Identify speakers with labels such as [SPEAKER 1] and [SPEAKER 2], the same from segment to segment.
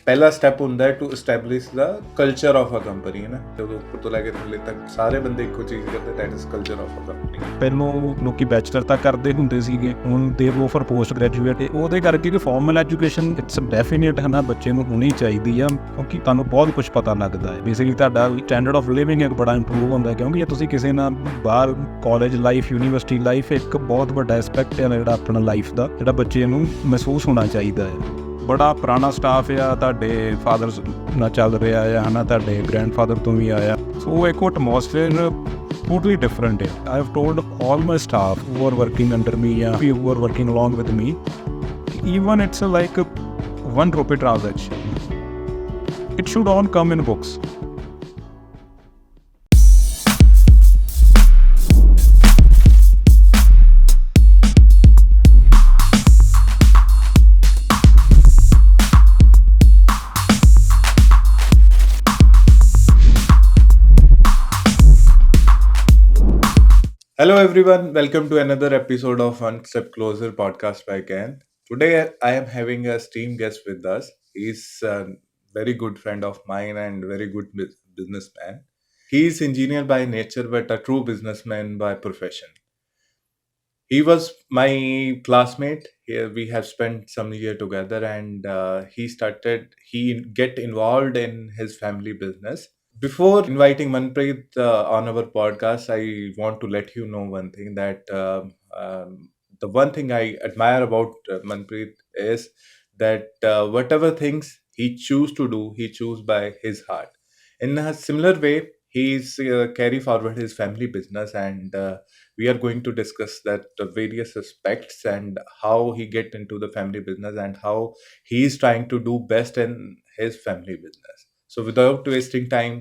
[SPEAKER 1] ਪਹਿਲਾ ਸਟੈਪ ਹੁੰਦਾ ਹੈ to establish the culture of a company ਹੈ ਨਾ। ਜਦੋਂ ਉੱਪਰ ਤੋਂ ਲੈ ਕੇ ਥੱਲੇ ਤੱਕ ਸਾਰੇ ਬੰਦੇ ਇੱਕੋ ਚੀਜ਼ ਕਰਦੇ, that is culture of a company.
[SPEAKER 2] ਪਹਿਲੋਂ ਲੋਕੀ ਬੈਚਲਰ ਤੱਕ ਕਰਦੇ ਹੁੰਦੇ ਸੀਗੇ, ਹੁਣ ਦੇ ਗੋ ਫॉर ਪੋਸਟ ਗ੍ਰੈਜੂਏਟ। ਉਹਦੇ ਕਰਕੇ ਕਿ ਫਾਰਮਲ ਐਜੂਕੇਸ਼ਨ ਇਟਸ ਡੈਫੀਨੇਟ ਹੈ ਨਾ, ਬੱਚੇ ਨੂੰ ਹੋਣੀ ਚਾਹੀਦੀ ਆ, ਕਿਉਂਕਿ ਤੁਹਾਨੂੰ ਬਹੁਤ ਕੁਝ ਪਤਾ ਲੱਗਦਾ ਹੈ। ਬੇਸਿਕਲੀ ਤੁਹਾਡਾ ਸਟੈਂਡਰਡ ਆਫ ਲਿਵਿੰਗ ਇੱਕ ਬੜਾ ਇੰਪਰੂਵ ਹੁੰਦਾ, ਕਿਉਂਕਿ ਜੇ ਤੁਸੀਂ ਕਿਸੇ ਨਾਲ ਬਾਹਰ ਕਾਲਜ ਲਾਈਫ, ਯੂਨੀਵਰਸਿਟੀ ਲਾਈਫ ਇੱਕ ਬਹੁਤ ਵੱਡਾ ਐਸਪੈਕਟ ਹੈ ਜਿਹੜਾ ਆਪਣਾ ਲਾਈਫ ਦਾ, ਜਿਹੜਾ ਬੱਚੇ ਨੂੰ ਮਹਿਸੂਸ ਹੋਣਾ ਚਾਹੀਦਾ ਹੈ। ਬੜਾ ਪੁਰਾਣਾ ਸਟਾਫ ਆ, ਤੁਹਾਡੇ ਫਾਦਰ ਨਾਲ ਚੱਲ ਰਿਹਾ ਆ ਹੈ ਨਾ, ਤੁਹਾਡੇ ਗ੍ਰੈਂਡਫਾਦਰ ਤੋਂ ਵੀ ਆਇਆ, ਸੋ ਇੱਕ atmosphere totally different here. I have told all my staff who are working under me, who are working along with me, even it's like a 1 rupee transaction. It should all come in books.
[SPEAKER 1] Hello everyone, welcome to another episode of One Step Closer podcast by Kainth. Today I am having a esteemed guest with us. He's a very good friend of mine and very good businessman. He's engineer by nature but a true businessman by profession. He was my classmate. We have spent some year together and he get involved in his family business. Before inviting Manpreet on our podcast, I want to let you know one thing, that the one thing I admire about Manpreet is that whatever things he choose to do, he choose by his heart. In a similar way, he's carry forward his family business, and we are going to discuss that various aspects and how he get into the family business and how he is trying to do best in his family business. So without wasting time,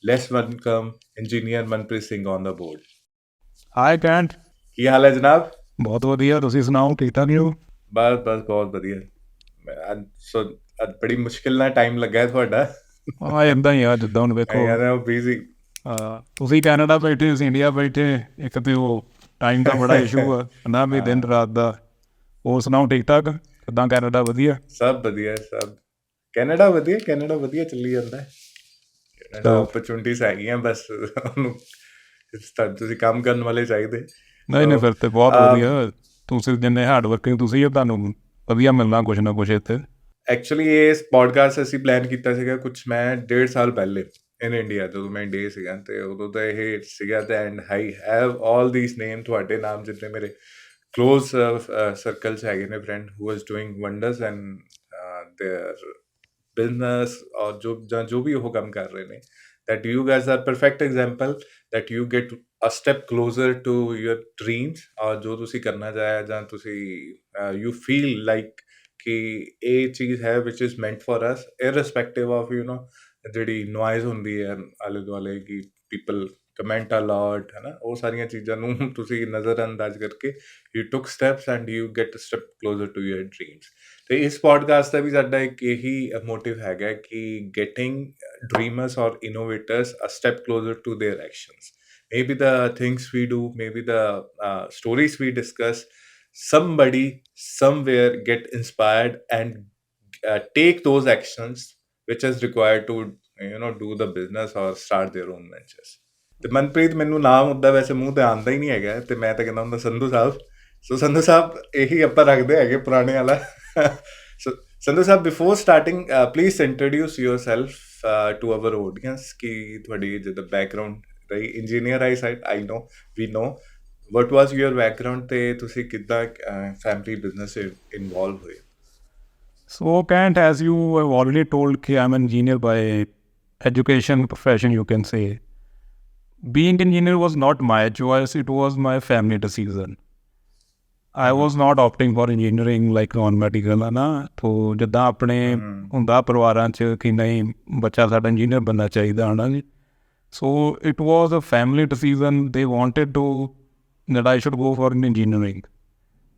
[SPEAKER 1] let's welcome engineer Manpreet Singh on the board.
[SPEAKER 2] Hi Kainth,
[SPEAKER 1] ਕੀ ਹਾਲ ਹੈ ਜਨਾਬ?
[SPEAKER 2] ਬਹੁਤ ਵਧੀਆ, ਤੁਸੀਂ ਸੁਣਾਓ, ਠੀਕ ਠਾਕ ਹੋ?
[SPEAKER 1] ਬਸ ਬਹੁਤ ਵਧੀਆ। ਅੱਜ ਬੜੀ ਮੁਸ਼ਕਿਲ ਨਾਲ ਟਾਈਮ ਲੱਗਾ ਤੁਹਾਡਾ।
[SPEAKER 2] ਏਦਾਂ ਹੀ ਆ, ਜਿੱਦਾਂ ਹੁਣ ਵੇਖੋ
[SPEAKER 1] ਬਿਜ਼ੀ,
[SPEAKER 2] ਤੁਸੀਂ ਕੈਨੇਡਾ ਬੈਠੇ, ਅਸੀਂ ਇੰਡੀਆ ਬੈਠੇ, ਇੱਕ ਤੇ ਉਹ ਟਾਈਮ ਦਾ ਬੜਾ ਇਸ਼ੂ ਆ ਨਾ, ਵੀ ਦਿਨ ਰਾਤ ਦਾ। ਹੋਰ ਸੁਣਾਓ, ਠੀਕ ਠਾਕ? ਕਿੱਦਾਂ ਕੈਨੇਡਾ? ਵਧੀਆ,
[SPEAKER 1] ਸਭ ਵਧੀਆ, ਸਭ ਕੈਨੇਡਾ ਵਧੀਆ ਚੱਲੀ ਜਾਂਦਾ। ਓਪਰਚੁਨਿਟੀਜ਼ ਹੈਗੀਆਂ, ਬਸ ਉਹਨੂੰ ਤੁਸੀਂ ਕੰਮ ਕਰਨ ਵਾਲੇ ਚਾਹੀਦੇ।
[SPEAKER 2] ਨਹੀਂ ਫਿਰ ਤੇ ਬਹੁਤ ਵਧੀਆ। ਤੁਸੀਂ ਜਿੰਨੇ ਹਾਰਡ ਵਰਕਿੰਗ ਤੁਸੀਂ, ਤੁਹਾਨੂੰ ਵਧੀਆ ਮਿਲਣਾ ਕੁਛ ਨਾ ਕੁਛ ਇੱਥੇ।
[SPEAKER 1] ਐਕਚੁਅਲੀ ਇਸ ਪੋਡਕਾਸਟ ਅਸੀਂ ਪਲਾਨ ਕੀਤਾ ਸੀਗਾ ਕੁਛ ਮੈਂ 1.5 ਸਾਲ ਪਹਿਲੇ ਇਨ ਇੰਡੀਆ, ਜਦੋਂ ਮੈਂ ਇੰਡੀਆ ਸੀਗਾ, ਅਤੇ ਉਦੋਂ ਤਾਂ ਇਹ ਸੀਗਾ। ਅਤੇ ਐਂਡ ਆਈ ਹੈਵ ਆਲ ਦੀਸ ਨੇਮ, ਤੁਹਾਡੇ ਨਾਮ ਜਿੰਨੇ ਮੇਰੇ ਕਲੋਜ਼ ਸਰਕਲ 'ਚ ਹੈਗੇ ਨੇ friend who is doing wonders and there business, ਔਰ ਜੋ ਵੀ ਉਹ ਕੰਮ ਕਰ ਰਹੇ ਨੇ, that you guys are perfect example that you get a step closer to your dreams, ਔਰ ਜੋ ਤੁਸੀਂ ਕਰਨਾ ਚਾਹਿਆ, ਜਾਂ ਤੁਸੀਂ you feel like ਕਿ ਇਹ ਚੀਜ਼ ਹੈ which is meant for us, irrespective of ਜਿਹੜੀ ਨੋਇਜ਼ ਹੁੰਦੀ ਹੈ ਆਲੇ ਦੁਆਲੇ, ਕਿ people comment a lot, ਹੈ ਨਾ, ਉਹ ਸਾਰੀਆਂ ਚੀਜ਼ਾਂ ਨੂੰ ਤੁਸੀਂ ਨਜ਼ਰ ਅੰਦਾਜ਼ ਕਰਕੇ you took steps and you get a step closer to your dreams. ਤੇ ਇਸ ਪੋਡਕਾਸਟ ਦਾ ਵੀ ਸਾਡਾ ਇੱਕ ਇਹੀ ਮੋਟਿਵ ਹੈਗਾ ਕਿ getting dreamers or innovators a step closer to their actions. Maybe the things we do, maybe the stories we discuss, somebody somewhere get inspired and take those actions which is required to do the business or start their own ventures. ਤੇ ਮਨਪ੍ਰੀਤ ਮੈਨੂੰ ਨਾਮ ਉੱਦਾਂ ਵੈਸੇ ਮੂੰਹ ਤੇ ਆਉਂਦਾ ਹੀ ਨਹੀਂ ਹੈਗਾ, ਤੇ ਮੈਂ ਤਾਂ ਕਹਿੰਦਾ ਹੁੰਦਾ ਸੰਧੂ ਸਾਹਿਬ। ਸੋ ਸੰਧੂ ਸਾਹਿਬ ਇਹੀ ਆਪਾਂ ਰੱਖਦੇ ਹੈਗੇ ਪੁਰਾਣੇ ਵਾਲਾ। So Sandhu Sahib, before starting please introduce yourself to our audience, ਕਿ ਤੁਹਾਡੀ ਜਿੱਦਾਂ ਬੈਕਗਰਾਊਂਡ ਰਹੀ। Engineer I know, we know, what was your background, ਤੇ ਤੁਸੀਂ ਕਿੱਦਾਂ ਫੈਮਿਲੀ ਬਿਜ਼ਨਸ ਇਨਵੋਲਵ ਹੋਏ?
[SPEAKER 2] So Kainth, as you have already told, I'm an engineer by education, profession, you can say. Being engineer was not my choice, it was my family decision. I was not opting for engineering like non-medical, ਹੈ ਨਾ। ਤੋ ਜਿੱਦਾਂ ਆਪਣੇ ਹੁੰਦਾ ਪਰਿਵਾਰਾਂ 'ਚ ਕਿ ਨਹੀਂ ਬੱਚਾ ਸਾਡਾ ਇੰਜੀਨੀਅਰ ਬਣਨਾ ਚਾਹੀਦਾ, ਹੈ ਨਾ ਜੀ। So it was a family decision, they wanted to that I should go for engineering.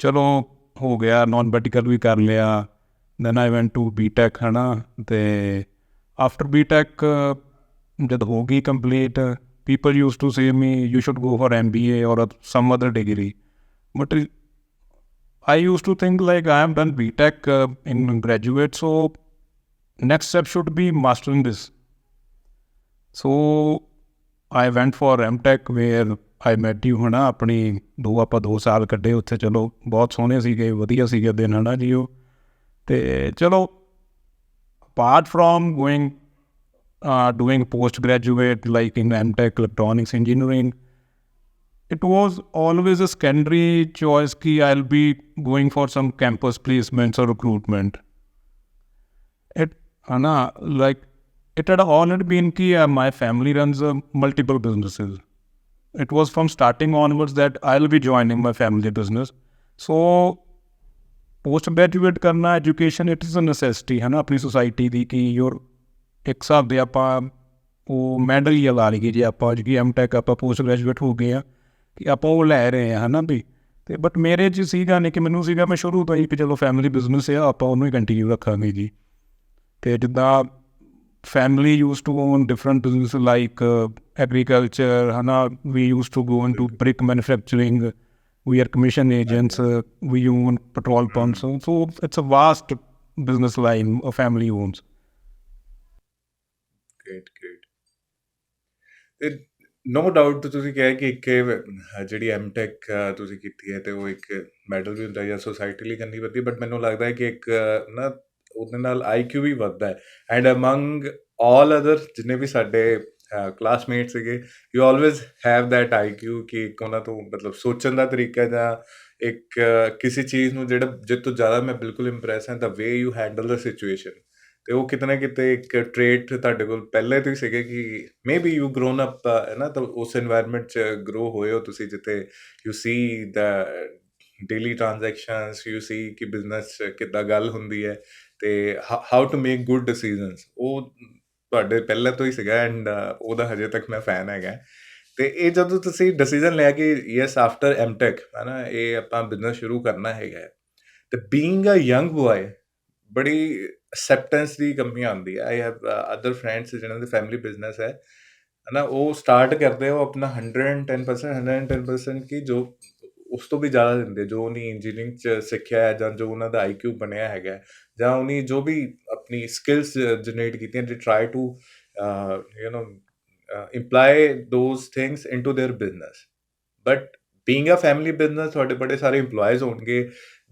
[SPEAKER 2] ਚਲੋ ਹੋ ਗਿਆ, ਨੋਨ ਮੈਡੀਕਲ ਵੀ ਕਰ ਲਿਆ, then I went to BTech, ਹੈ ਨਾ। ਅਤੇ ਆਫਟਰ ਬੀਟੈਕ ਜਦ ਹੋ ਗਈ complete, people used to say me, you should go for MBA or some other degree. But I used to think like I am done BTech in graduate, so next step should be mastering this. So I went for M.Tech where I met you ਹੈ ਨਾ, ਆਪਣੀ ਆਪਾਂ 2 ਸਾਲ ਕੱਢੇ ਉੱਥੇ, ਚਲੋ ਬਹੁਤ ਸੋਹਣੇ ਸੀਗੇ, ਵਧੀਆ ਸੀਗੇ ਦਿਨ ਹੈ ਨਾ ਜੀ ਉਹ। ਅਤੇ ਚਲੋ apart from doing postgraduate like in M.Tech electronics engineering, it was always a secondary choice कि I'll be going for some campus placements or recruitment. It है ना, like it had already been कि my family runs multiple businesses. It was from starting onwards that I'll be joining my family business. So post graduate करना education it is a necessity है ना अपनी society ਦੀ, कि your ਇੱਕ ਹਿਸਾਬ ਦੇ ਆਪਾਂ ਉਹ ਮੈਡਲ ਹੀ ਲਾ ਲਈਏ ਜੇ ਆਪਾਂ ਕਿ M.Tech ਆਪਾਂ ਪੋਸਟ ਗ੍ਰੈਜੂਏਟ ਹੋ ਗਏ ਹਾਂ ਕਿ ਆਪਾਂ ਉਹ ਲੈ ਰਹੇ ਹਾਂ ਹੈ ਨਾ ਵੀ। ਅਤੇ ਬਟ ਮੇਰੇ 'ਚ ਸੀਗਾ ਨਹੀਂ ਕਿ ਮੈਨੂੰ ਸੀਗਾ, ਮੈਂ ਸ਼ੁਰੂ ਤੋਂ ਹੀ ਕਿ ਚਲੋ ਫੈਮਿਲੀ ਬਿਜ਼ਨਸ ਆ ਆਪਾਂ ਉਹਨੂੰ ਹੀ ਕੰਟੀਨਿਊ ਰੱਖਾਂਗੇ ਜੀ। ਅਤੇ ਜਿੱਦਾਂ family use to own different business like agriculture ਹੈ ਨਾ, we use to go into brick manufacturing, we are commission agents, we own petrol pumps, so it's a vast business line a family owns.
[SPEAKER 1] Great. No doubt ਤੁਸੀਂ ਕਿਹਾ ਕਿ ਇੱਕ ਜਿਹੜੀ M.Tech ਤੁਸੀਂ ਕੀਤੀ ਹੈ ਅਤੇ ਉਹ ਇੱਕ ਮੈਡਲ ਵੀ ਹੁੰਦਾ ਜਾਂ ਸੋਸਾਇਟੀ ਲਈ ਕਰਨੀ ਪੈਂਦੀ, ਬਟ ਮੈਨੂੰ ਲੱਗਦਾ ਹੈ ਕਿ ਇੱਕ ਨਾ ਉਹਦੇ ਨਾਲ IQ ਵੀ ਵੱਧਦਾ ਹੈ। ਐਂਡ ਅਮੰਗ ਆਲ ਅਦਰ ਜਿੰਨੇ ਵੀ ਸਾਡੇ ਕਲਾਸਮੇਟ ਸੀਗੇ, you always have that IQ ਕਿ ਇੱਕ ਉਹਨਾਂ ਤੋਂ ਮਤਲਬ ਸੋਚਣ ਦਾ ਤਰੀਕਾ ਜਾਂ ਇੱਕ ਕਿਸੇ ਚੀਜ਼ ਨੂੰ ਜਿਹੜਾ ਜਿਸ ਤੋਂ ਜ਼ਿਆਦਾ ਮੈਂ ਬਿਲਕੁਲ ਇੰਪ੍ਰੈਸ ਹਾਂ, the way you handle the situation. ਅਤੇ ਉਹ ਕਿਤੇ ਨਾ ਕਿਤੇ ਇੱਕ ਟਰੇਟ ਤੁਹਾਡੇ ਕੋਲ ਪਹਿਲੇ ਤੋਂ ਹੀ ਸੀਗੇ ਕਿ maybe you grown up ਹੈ ਨਾ, ਤਾਂ ਉਸ ਇਨਵਾਇਰਮੈਂਟ 'ਚ ਗਰੋ ਹੋਏ ਹੋ ਤੁਸੀਂ, ਜਿੱਥੇ you see the daily transactions, you see ਕਿ ਬਿਜ਼ਨਸ 'ਚ ਕਿੱਦਾਂ ਗੱਲ ਹੁੰਦੀ ਹੈ ਅਤੇ how to make good decisions, ਉਹ ਤੁਹਾਡੇ ਪਹਿਲਾਂ ਤੋਂ ਹੀ ਸੀਗਾ। ਐਂਡ ਉਹਦਾ ਹਜੇ ਤੱਕ ਮੈਂ ਫੈਨ ਹੈਗਾ। ਅਤੇ ਇਹ ਜਦੋਂ ਤੁਸੀਂ ਡਿਸੀਜ਼ਨ ਲਿਆ ਕਿ ਯੈਸ ਆਫਟਰ M.Tech ਹੈ ਨਾ ਇਹ ਆਪਾਂ ਬਿਜ਼ਨਸ ਸ਼ੁਰੂ ਕਰਨਾ ਹੈਗਾ, ਅਤੇ ਬੀਇੰਗ ਅ ਯੰਗ ਬੋਆਏ ਬੜੀ ਅਸੈਪਟੈਂਸ ਦੀ ਕਮੀ ਆਉਂਦੀ ਹੈ। ਆਈ ਹੈਵ ਅਦਰ ਫਰੈਂਡਸ ਜਿਹਨਾਂ ਦੇ ਫੈਮਿਲੀ ਬਿਜ਼ਨਸ ਹੈ ਨਾ, ਉਹ ਸਟਾਰਟ ਕਰਦੇ ਉਹ ਆਪਣਾ 110% ਕਿ ਜੋ ਉਸ ਤੋਂ ਵੀ ਜ਼ਿਆਦਾ ਦਿੰਦੇ, ਜੋ ਉਹਨੇ ਇੰਜੀਨੀਅਰਿੰਗ 'ਚ ਸਿੱਖਿਆ ਹੈ ਜਾਂ ਜੋ ਉਹਨਾਂ ਦਾ IQ ਬਣਿਆ ਹੈਗਾ, ਜਾਂ ਉਹਨੇ ਜੋ ਵੀ ਆਪਣੀ ਸਕਿੱਲਸ ਜਨਰੇਟ ਕੀਤੀਆਂ, they try to imply those things into their business. But being a family business, ਤੁਹਾਡੇ ਬੜੇ ਸਾਰੇ ਇੰਪਲੋਇਜ਼ ਹੋਣਗੇ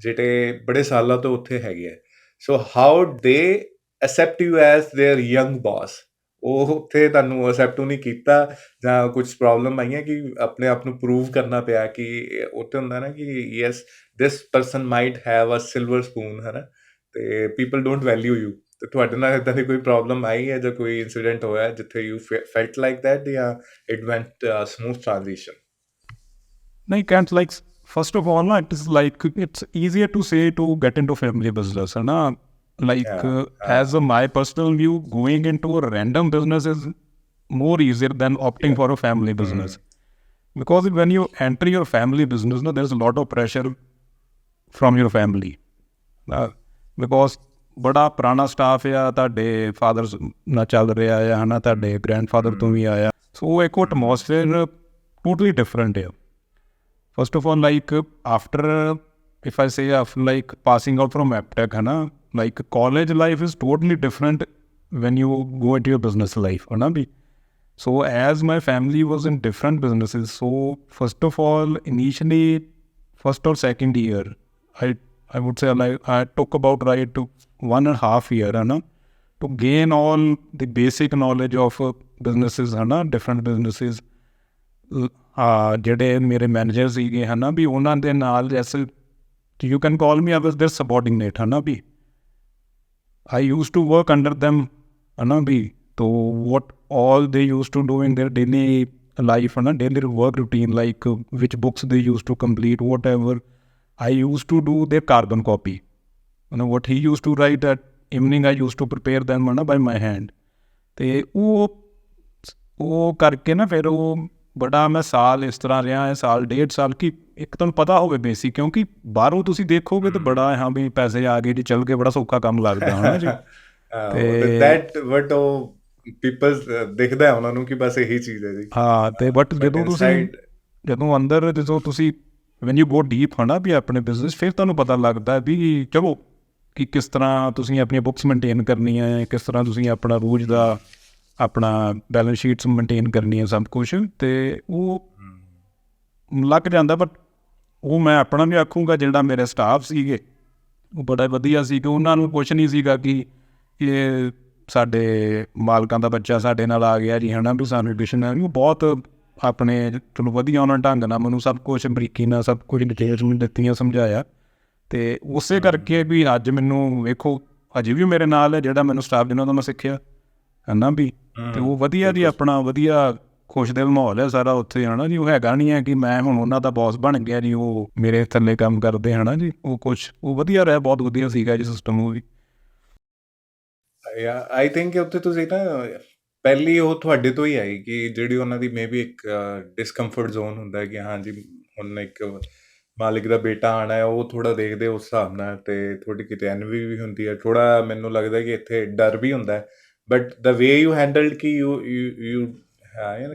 [SPEAKER 1] ਜਿਹੜੇ ਬੜੇ ਸਾਲਾਂ ਤੋਂ ਉੱਥੇ ਹੈਗੇ ਆ। So how they accept you as there young boss, ਉਹ ਉੱਥੇ ਤੁਹਾਨੂੰ ਅਸੈਪਟ ਨਹੀਂ ਕੀਤਾ ਜਾਂ ਕੁਝ ਪ੍ਰੋਬਲਮ ਆਈਆਂ ਕਿ ਆਪਣੇ ਆਪ ਨੂੰ ਪ੍ਰੂਵ ਕਰਨਾ ਪਿਆ ਕਿ ਉੱਥੇ ਹੁੰਦਾ ਨਾ ਕਿ yes this person might have a silver spoon ਹੈ ਨਾ, ਅਤੇ ਪੀਪਲ ਡੋਂਟ ਵੈਲਿਊ ਯੂ। ਅਤੇ ਤੁਹਾਡੇ ਨਾਲ ਇੱਦਾਂ ਦੀ ਕੋਈ ਪ੍ਰੋਬਲਮ ਆਈ ਹੈ ਜਾਂ ਕੋਈ ਇੰਸੀਡੈਂਟ ਹੋਇਆ ਜਿੱਥੇ ਯੂ ਫੈਲਟ ਲਾਈਕ ਦੈਟ, ਜਾਂ it went smooth transition?
[SPEAKER 2] No, you can't, like, first of all, it is like, it's easier to say to get into family business, है ना? Like, as a my personal view, going into a random business is more easier than opting for a family business. Because when you enter your family business, no, there's a lot of pressure from your family. Because ਬੜਾ ਪੁਰਾਣਾ staff ਆ, ਤੁਹਾਡੇ father ਨਾਲ ਚੱਲ ਰਿਹਾ ਆ ਹੈ ਨਾ, ਤੁਹਾਡੇ ਗ੍ਰੈਂਡਫਾਦਰ ਤੋਂ ਵੀ ਆਇਆ, ਸੋ ਇੱਕ ਐਟਮੋਸਫੇਅਰ ਟੋਟਲੀ ਡਿਫਰੈਂਟ ਆ। First of all, like after, if I say after like passing out from M.Tech, है ना, like college life is totally different when you go into your business life, है ना भी। So as my family was in different businesses, so first of all, initially, first or second year, I would say like I took about right to 1.5 year, है ना, to gain all the basic knowledge of businesses, है ना, different businesses। ਜਿਹੜੇ ਮੇਰੇ manager ਸੀਗੇ ਹੈ ਨਾ ਵੀ, ਉਹਨਾਂ ਦੇ ਨਾਲ ਜੈਸੇ you can call me, I was their subordinate, ਹੈ ਨਾ ਵੀ, I use to work under them, ਹੈ ਨਾ ਵੀ। ਤੋ ਵਟ all they used to do in their daily life, है ना, daily work routine, like which books they used to complete, whatever, I used to do their carbon copy, you know, what he used to write at evening, I used to prepare them, है ना, by my hand। ਅਤੇ ਉਹ ਕਰਕੇ ਨਾ ਫਿਰ ਉਹ ਬੜਾ ਮੈਂ ਸਾਲ ਇਸ ਤਰ੍ਹਾਂ ਰਿਹਾ ਹੈ, ਸਾਲ 1.5 ਸਾਲ, ਕਿ ਇੱਕ ਤੁਹਾਨੂੰ ਪਤਾ ਹੋਵੇ ਬੇਸਿਕ, ਕਿਉਂਕਿ ਬਾਹਰੋਂ ਤੁਸੀਂ ਦੇਖੋਗੇ ਤਾਂ ਬੜਾ ਹਾਂ ਵੀ ਪੈਸੇ ਆ ਗਏ ਜੀ, ਚੱਲ ਕੇ ਬੜਾ ਸੌਖਾ ਕੰਮ ਲੱਗਦਾ ਹੈ ਨਾ ਜੀ।
[SPEAKER 1] ਬਟ ਉਹ ਪੀਪਲ ਦਿਖਦਾ ਉਹਨਾਂ ਨੂੰ ਕਿ ਬਸ ਇਹੀ ਚੀਜ਼ ਹੈ ਜੀ।
[SPEAKER 2] ਹਾਂ, ਅਤੇ ਬਟ ਜਦੋਂ ਅੰਦਰ ਜਦੋਂ ਤੁਸੀਂ ਵੈਨ ਯੂ ਗੋ ਡੀਪ ਹੈ ਨਾ ਵੀ ਆਪਣੇ ਬਿਜ਼ਨਸ, ਫਿਰ ਤੁਹਾਨੂੰ ਪਤਾ ਲੱਗਦਾ ਵੀ ਚਲੋ ਕਿ ਕਿਸ ਤਰ੍ਹਾਂ ਤੁਸੀਂ ਆਪਣੀਆਂ ਬੁੱਕਸ ਮੇਨਟੇਨ ਕਰਨੀਆਂ ਹੈ, ਕਿਸ ਤਰ੍ਹਾਂ ਤੁਸੀਂ ਆਪਣਾ ਰੋਜ਼ ਦਾ ਆਪਣਾ ਬੈਲੈਂਸ ਸ਼ੀਟਸ ਮੇਨਟੇਨ ਕਰਨੀ ਹੈ, ਸਭ ਕੁਛ। ਅਤੇ ਉਹ ਲੱਗ ਜਾਂਦਾ। ਬਟ ਉਹ ਮੈਂ ਆਪਣਾ ਵੀ ਆਖੂੰਗਾ, ਜਿਹੜਾ ਮੇਰੇ ਸਟਾਫ ਸੀਗੇ ਉਹ ਬੜਾ ਵਧੀਆ ਸੀ, ਕਿ ਉਹਨਾਂ ਨੂੰ ਕੁਛ ਨਹੀਂ ਸੀਗਾ ਕਿ ਇਹ ਸਾਡੇ ਮਾਲਕਾਂ ਦਾ ਬੱਚਾ ਸਾਡੇ ਨਾਲ ਆ ਗਿਆ ਜੀ, ਹੈ ਨਾ, ਵੀ ਸਾਨੂੰ ਐਡਮਿਸ਼ਨ ਹੈ। ਉਹ ਬਹੁਤ ਆਪਣੇ ਚਲੋ ਵਧੀਆ ਉਹਨਾਂ ਢੰਗ ਨਾਲ ਮੈਨੂੰ ਸਭ ਕੁਛ ਬਰੀਕੀ ਨਾਲ ਸਭ ਕੁਝ ਡਿਟੇਲਸ ਮੈਨੂੰ ਦਿੱਤੀਆਂ, ਸਮਝਾਇਆ। ਅਤੇ ਉਸੇ ਕਰਕੇ ਵੀ ਅੱਜ ਮੈਨੂੰ ਵੇਖੋ ਅਜੇ ਵੀ ਮੇਰੇ ਨਾਲ ਹੈ ਜਿਹੜਾ ਮੈਨੂੰ ਸਟਾਫ ਜਿਹਨਾਂ ਤੋਂ ਮੈਂ ਸਿੱਖਿਆ, ਹੈ ਨਾ ਵੀ। ਅਤੇ ਉਹ ਵਧੀਆ ਜੀ, ਆਪਣਾ ਵਧੀਆ ਖੁਸ਼ ਦਿਲ ਮਾਹੌਲ ਹੈ ਸਾਰਾ ਉੱਥੇ, ਹੈ ਨਾ ਜੀ। ਉਹ ਹੈਗਾ ਨਹੀਂ ਹੈ ਕਿ ਮੈਂ ਹੁਣ ਉਹਨਾਂ ਦਾ ਬੌਸ ਬਣ ਗਿਆ ਜੀ, ਉਹ ਮੇਰੇ ਥੱਲੇ ਕੰਮ ਕਰਦੇ, ਹੈ ਨਾ ਜੀ। ਉਹ ਕੁਛ ਉਹ ਵਧੀਆ ਰਿਹਾ, ਬਹੁਤ ਵਧੀਆ ਸੀਗਾ ਜੀ ਸਿਸਟਮ ਉਹ ਵੀ।
[SPEAKER 1] ਆਈ ਥਿੰਕ ਉੱਥੇ ਤੁਸੀਂ ਨਾ ਪਹਿਲੀ ਉਹ ਤੁਹਾਡੇ ਤੋਂ ਹੀ ਆਈ, ਕਿ ਜਿਹੜੀ ਉਹਨਾਂ ਦੀ ਮੇ ਬੀ ਇੱਕ ਡਿਸਕੰਫਰਟ ਜ਼ੋਨ ਹੁੰਦਾ ਹੈ ਕਿ ਹਾਂਜੀ ਹੁਣ ਇੱਕ ਮਾਲਿਕ ਦਾ ਬੇਟਾ ਆਉਣਾ ਹੈ, ਉਹ ਥੋੜ੍ਹਾ ਦੇਖਦੇ ਉਸ ਹਿਸਾਬ ਨਾਲ, ਅਤੇ ਥੋੜ੍ਹੀ ਕਿਤੇ ਐਨਵੀ ਵੀ ਹੁੰਦੀ ਹੈ, ਥੋੜ੍ਹਾ ਮੈਨੂੰ ਲੱਗਦਾ ਕਿ ਇੱਥੇ ਡਰ ਵੀ ਹੁੰਦਾ। ਬਟ ਦ ਵੇ ਯੂ ਹੈਂਡਲਡ ਕਿ ਯੂ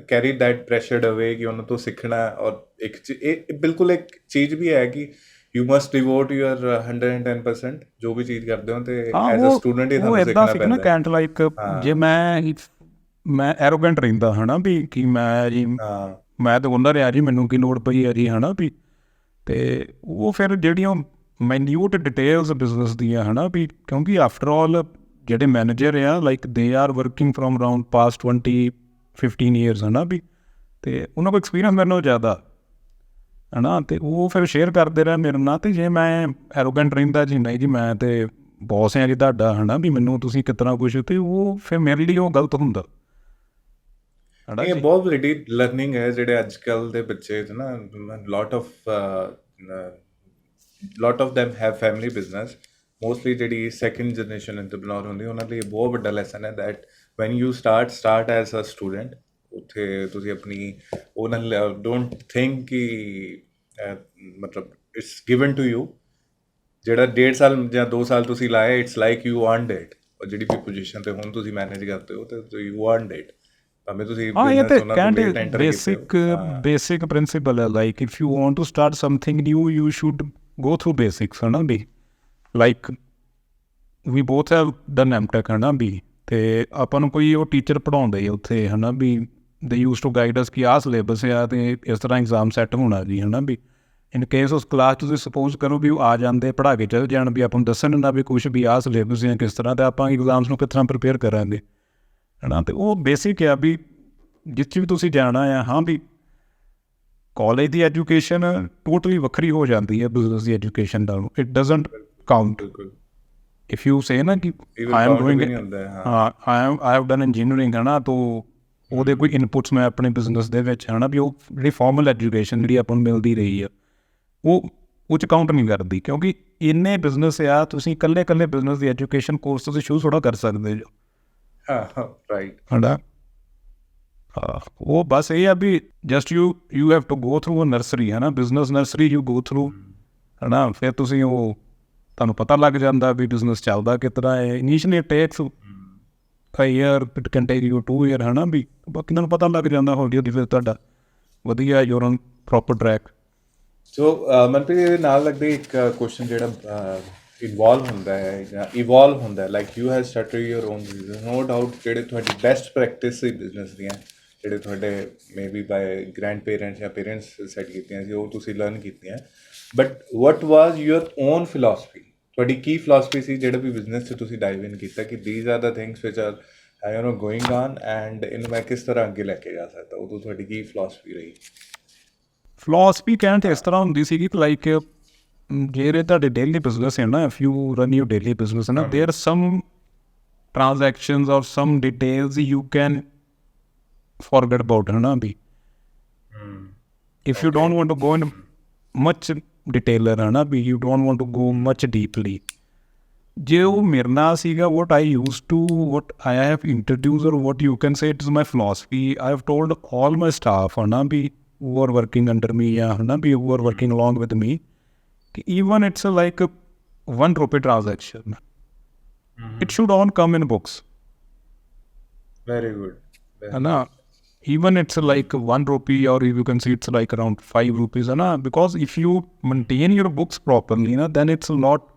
[SPEAKER 1] ਕੈਰੀ ਦੈਟ ਪ੍ਰੈਸ਼ਰਡ ਅਵੇ, ਕਿ ਉਹਨਾਂ ਤੋਂ ਸਿੱਖਣਾ। ਔਰ ਇੱਕ ਇਹ ਬਿਲਕੁਲ ਇੱਕ ਚੀਜ਼ ਵੀ ਹੈ ਕਿ ਯੂ ਮਸਟ ਡਿਵੋਟ ਯੂਅਰ 110% ਜੋ ਵੀ ਚੀਜ਼ ਕਰਦੇ ਹੋ, ਅਤੇ
[SPEAKER 2] ਹਾਂ
[SPEAKER 1] ਐਜ਼ ਅ ਸਟੂਡੈਂਟ ਹੀ
[SPEAKER 2] ਉਹ
[SPEAKER 1] ਤੁਹਾਨੂੰ
[SPEAKER 2] ਇੱਦਾਂ
[SPEAKER 1] ਸਿੱਖਣਾ
[SPEAKER 2] ਸੀ ਨਾ
[SPEAKER 1] ਪੈਂਦਾ।
[SPEAKER 2] ਕੈਂਟ ਲਾਈਕ, ਜੇ ਮੈਂ ਐਰੋਗੈਂਟ ਰਹਿੰਦਾ, ਹੈ ਨਾ ਵੀ, ਕਿ ਮੈਂ ਜੀ
[SPEAKER 1] ਹਾਂ
[SPEAKER 2] ਮੈਂ ਤਾਂ ਹੁੰਦਾ ਰਿਹਾ ਜੀ, ਮੈਨੂੰ ਕੀ ਲੋੜ ਪਈ ਹੈ ਜੀ, ਹੈ ਨਾ ਵੀ। ਅਤੇ ਉਹ ਫਿਰ ਜਿਹੜੀਆਂ ਮਾਈਨਿਊਟ ਡਿਟੇਲਸ ਬਿਜ਼ਨਸ ਦੀਆਂ, ਹੈ ਨਾ ਵੀ, ਕਿਉਂਕਿ ਆਫਟਰ ਆਲ ਜਿਹੜੇ ਮੈਨੇਜਰ ਆ like they are working from around past 20-15 years, ਹੈ ਨਾ ਵੀ। ਅਤੇ ਉਹਨਾਂ ਕੋਲ ਐਕਸਪੀਰੀਅੰਸ ਮੇਰੇ ਨਾਲੋਂ ਜ਼ਿਆਦਾ, ਹੈ ਨਾ। ਅਤੇ ਉਹ ਫਿਰ ਸ਼ੇਅਰ ਕਰਦੇ ਰਹੇ ਮੇਰੇ ਨਾਲ। ਅਤੇ ਜੇ ਮੈਂ ਐਰੋਗੈਂਟ ਰਹਿੰਦਾ ਜੀ, ਨਹੀਂ ਜੀ ਮੈਂ ਤਾਂ ਬੌਸ ਹੈ ਜੀ ਤੁਹਾਡਾ, ਹੈ ਨਾ ਵੀ, ਮੈਨੂੰ ਤੁਸੀਂ ਕਿਸ ਤਰ੍ਹਾਂ ਕੁਛ, ਅਤੇ ਉਹ ਫਿਰ ਮੇਰੇ ਲਈ ਉਹ ਗਲਤ ਹੁੰਦਾ, ਹੈ ਨਾ
[SPEAKER 1] ਇਹ
[SPEAKER 2] ਜੀ।
[SPEAKER 1] ਬਹੁਤ ਵੱਡੀ ਲਰਨਿੰਗ ਹੈ ਜਿਹੜੇ ਅੱਜ ਕੱਲ੍ਹ ਦੇ ਬੱਚੇ 'ਚ ਨਾ, lot of them have family business. Mostly ਜਿਹੜੀ ਸੈਕਿੰਡ ਜਨਰੇਸ਼ਨ ਐਂਟਰਪ੍ਰੇਨਿਓਰ ਹੁੰਦੀ, ਉਹਨਾਂ ਲਈ ਬਹੁਤ ਵੱਡਾ ਲੈਸਨ ਹੈ that when you start as a student. ਉੱਥੇ ਤੁਸੀਂ ਆਪਣੀ ਉਹਨਾਂ ਡੋਂਟ ਥਿੰਕ ਕਿ ਮਤਲਬ ਇਟਸ ਗਿਵਨ ਟੂ ਯੂ। ਜਿਹੜਾ 1.5 ਸਾਲ ਜਾਂ 2 ਸਾਲ ਤੁਸੀਂ ਲਾਇਆ, it's like you earned it. ਔਰ ਜਿਹੜੀ ਵੀ ਪੋਜੀਸ਼ਨ 'ਤੇ ਹੁਣ ਤੁਸੀਂ ਮੈਨੇਜ ਕਰਦੇ ਹੋ, ਅਤੇ ਯੂ ਅਰਨਡ ਇਟ, ਭਾਵੇਂ ਤੁਸੀਂ
[SPEAKER 2] ਹਾਂ, ਇਹ
[SPEAKER 1] ਬਿਜ਼ਨਸ
[SPEAKER 2] ਤਾਂ
[SPEAKER 1] ਉਹਨਾਂ ਤੋਂ
[SPEAKER 2] ਕਹਿੰਦੇ
[SPEAKER 1] ਲੇਟ ਐਂਟਰ ਕੀਤੇ ਹੋ। ਹਾਂ
[SPEAKER 2] ਬੇਸਿਕ ਪ੍ਰਿੰਸੀਪਲ ਹੈ, like if you want to start something new you should go through basics, ਹੈ ਨਾ ਵੀ। Like we both have done MTech, ਹੈ ਨਾ ਵੀ। ਅਤੇ ਆਪਾਂ ਨੂੰ ਕੋਈ ਉਹ ਟੀਚਰ ਪੜ੍ਹਾਉਂਦੇ ਉੱਥੇ, ਹੈ ਨਾ ਵੀ, ਦੇ ਯੂਜ਼ ਟੂ ਗਾਈਡ ਅਸ ਕਿ ਆਹ ਸਿਲੇਬਸ ਆ ਅਤੇ ਇਸ ਤਰ੍ਹਾਂ ਐਗਜ਼ਾਮ ਸੈੱਟ ਹੋਣਾ ਜੀ, ਹੈ ਨਾ ਵੀ। ਇਨ ਕੇਸ ਉਸ ਕਲਾਸ ਤੁਸੀਂ ਸਪੋਜ਼ ਕਰੋ ਵੀ ਉਹ ਆ ਜਾਂਦੇ ਪੜ੍ਹਾ ਕੇ ਚਲੇ ਜਾਣ, ਵੀ ਆਪਾਂ ਨੂੰ ਦੱਸਣ ਨਾ ਵੀ ਕੁਛ ਵੀ ਆਹ ਸਿਲੇਬਸ ਹੈ ਕਿਸ ਤਰ੍ਹਾਂ, ਅਤੇ ਆਪਾਂ ਐਗਜ਼ਾਮਸ ਨੂੰ ਕਿਸ ਤਰ੍ਹਾਂ ਪ੍ਰੀਪੇਅਰ ਕਰਾਂਗੇ, ਹੈ ਨਾ। ਅਤੇ ਉਹ ਬੇਸਿਕ ਆ ਵੀ ਜਿਸ 'ਚ ਵੀ ਤੁਸੀਂ ਜਾਣਾ ਆ। ਹਾਂ ਵੀ ਕਾਲਜ ਦੀ ਐਜੂਕੇਸ਼ਨ ਟੋਟਲੀ ਵੱਖਰੀ ਹੋ ਜਾਂਦੀ ਹੈ ਬਿਜ਼ਨਸ ਦੀ ਐਜੂਕੇਸ਼ਨ ਨਾਲੋਂ। It doesn't count.
[SPEAKER 1] ਬਿਲਕੁਲ
[SPEAKER 2] ਇਫ ਯੂ ਸੇ ਨਾ ਕਿ
[SPEAKER 1] even
[SPEAKER 2] I am
[SPEAKER 1] count
[SPEAKER 2] doing,
[SPEAKER 1] ਵੀ ਨਹੀਂ ਹੁੰਦਾ ਹੈ। ਹਾਂ
[SPEAKER 2] ਹਾਂ ਆਈ ਹੈਵ ਡਨ ਇੰਜੀਨੀਅਰਿੰਗ, ਹੈ ਨਾ, ਤਾਂ ਉਹਦੇ ਕੋਈ ਇਨਪੁਟਸ ਮੈਂ ਆਪਣੇ ਬਿਜ਼ਨਸ ਦੇ ਵਿੱਚ, ਹੈ ਨਾ ਵੀ, ਉਹ ਜਿਹੜੀ ਫਾਰਮਲ ਐਜੂਕੇਸ਼ਨ ਜਿਹੜੀ ਆਪਾਂ ਨੂੰ ਮਿਲਦੀ ਰਹੀ ਆ, ਉਹ 'ਚ ਕਾਊਂਟ ਨਹੀਂ ਕਰਦੀ। ਕਿਉਂਕਿ ਇੰਨੇ ਬਿਜ਼ਨਸ ਆ, ਤੁਸੀਂ ਇਕੱਲੇ ਬਿਜ਼ਨਸ ਦੀ ਐਜੂਕੇਸ਼ਨ ਕੋਰਸ ਤੁਸੀਂ ਸ਼ੁਰੂ ਥੋੜ੍ਹਾ ਕਰ ਸਕਦੇ ਜੋ,
[SPEAKER 1] ਹਾਂ ਰਾਈਟ।
[SPEAKER 2] ਹੈ ਨਾ। ਉਹ ਬਸ ਇਹ ਆ ਵੀ just you have to go through a nursery, ਹੈ ਨਾ, business nursery you go through, ਹੈ ਨਾ। ਫਿਰ ਤੁਸੀਂ ਉਹ ਤੁਹਾਨੂੰ ਪਤਾ ਲੱਗ ਜਾਂਦਾ ਵੀ ਬਿਜ਼ਨਸ ਚੱਲਦਾ ਕਿਸ ਤਰ੍ਹਾਂ ਹੈ। Initially it takes a year, it can take you 2 year, ਹੈ ਨਾ ਵੀ। ਬਾਕੀ ਤੁਹਾਨੂੰ ਪਤਾ ਲੱਗ ਜਾਂਦਾ ਹੌਲੀ ਹੌਲੀ, ਫਿਰ ਤੁਹਾਡਾ ਵਧੀਆ ਯੂਰ ਔਨ ਪ੍ਰੋਪਰ ਟਰੈਕ।
[SPEAKER 1] ਸੋ ਮਨਪ੍ਰੀਤ, ਇਹਦੇ ਨਾਲ ਲੱਗਦੇ ਇੱਕ ਕੁਐਸਚਨ ਜਿਹੜਾ ਇਨਵੋਲਵ ਹੁੰਦਾ ਹੈ ਜਾਂ ਇਵੋਲਵ ਹੁੰਦਾ ਹੈ, like you have started your own business, no doubt ਜਿਹੜੇ ਤੁਹਾਡੀ ਬੈਸਟ ਪ੍ਰੈਕਟਿਸ ਸੀ ਬਿਜ਼ਨਸ ਦੀਆਂ, ਜਿਹੜੇ ਤੁਹਾਡੇ maybe by grandparents ਜਾਂ ਪੇਰੈਂਟਸ ਸੈੱਟ ਕੀਤੀਆਂ ਸੀ, ਉਹ ਤੁਸੀਂ ਲਰਨ ਕੀਤੀਆਂ। But what was your own philosophy? ਤੁਹਾਡੀ ਕੀ ਫਿਲੋਸਫੀ ਸੀ ਜਿਹੜਾ ਵੀ ਬਿਜ਼ਨਸ 'ਚ ਤੁਸੀਂ ਡਾਈਵ ਇਨ ਕੀਤਾ, ਕਿ these are the things which are going on, and ਇਹਨੂੰ ਮੈਂ ਕਿਸ ਤਰ੍ਹਾਂ ਅੱਗੇ ਲੈ ਕੇ ਜਾ ਸਕਦਾ? ਉਦੋਂ ਤੁਹਾਡੀ ਕੀ ਫਿਲੋਸਫੀ ਰਹੀ?
[SPEAKER 2] ਫਿਲੋਸਫੀ ਕਹਿਣ 'ਤੇ ਇਸ ਤਰ੍ਹਾਂ ਹੁੰਦੀ ਸੀਗੀ ਕਿ ਲਾਈਕ ਜਿਹੜੇ ਤੁਹਾਡੇ ਡੇਲੀ ਬਿਜ਼ਨਸ ਹੈ ਨਾ, if you run you daily business, ਹੈ ਨਾ, there some transactions or some details you can forget about, ਹੈ ਨਾ ਵੀ। If you don't want to go in much detail, ਹੈ ਨਾ ਵੀ, you don't want to go much deeply. ਜੇ ਉਹ ਮੇਰੇ ਨਾਲ ਸੀਗਾ, what I use to, what I have introduce, or what you can say it is my philosophy, I have told all my staff, ਹੈ ਨਾ ਵੀ, who are working under me, yeah, who are working along with me, even it's like a 1 rupee transaction, it should all come in books.
[SPEAKER 1] Very good.
[SPEAKER 2] Even it's like 1 rupee, or you can see it's like around 5 rupees, because if you maintain your books properly, then it's not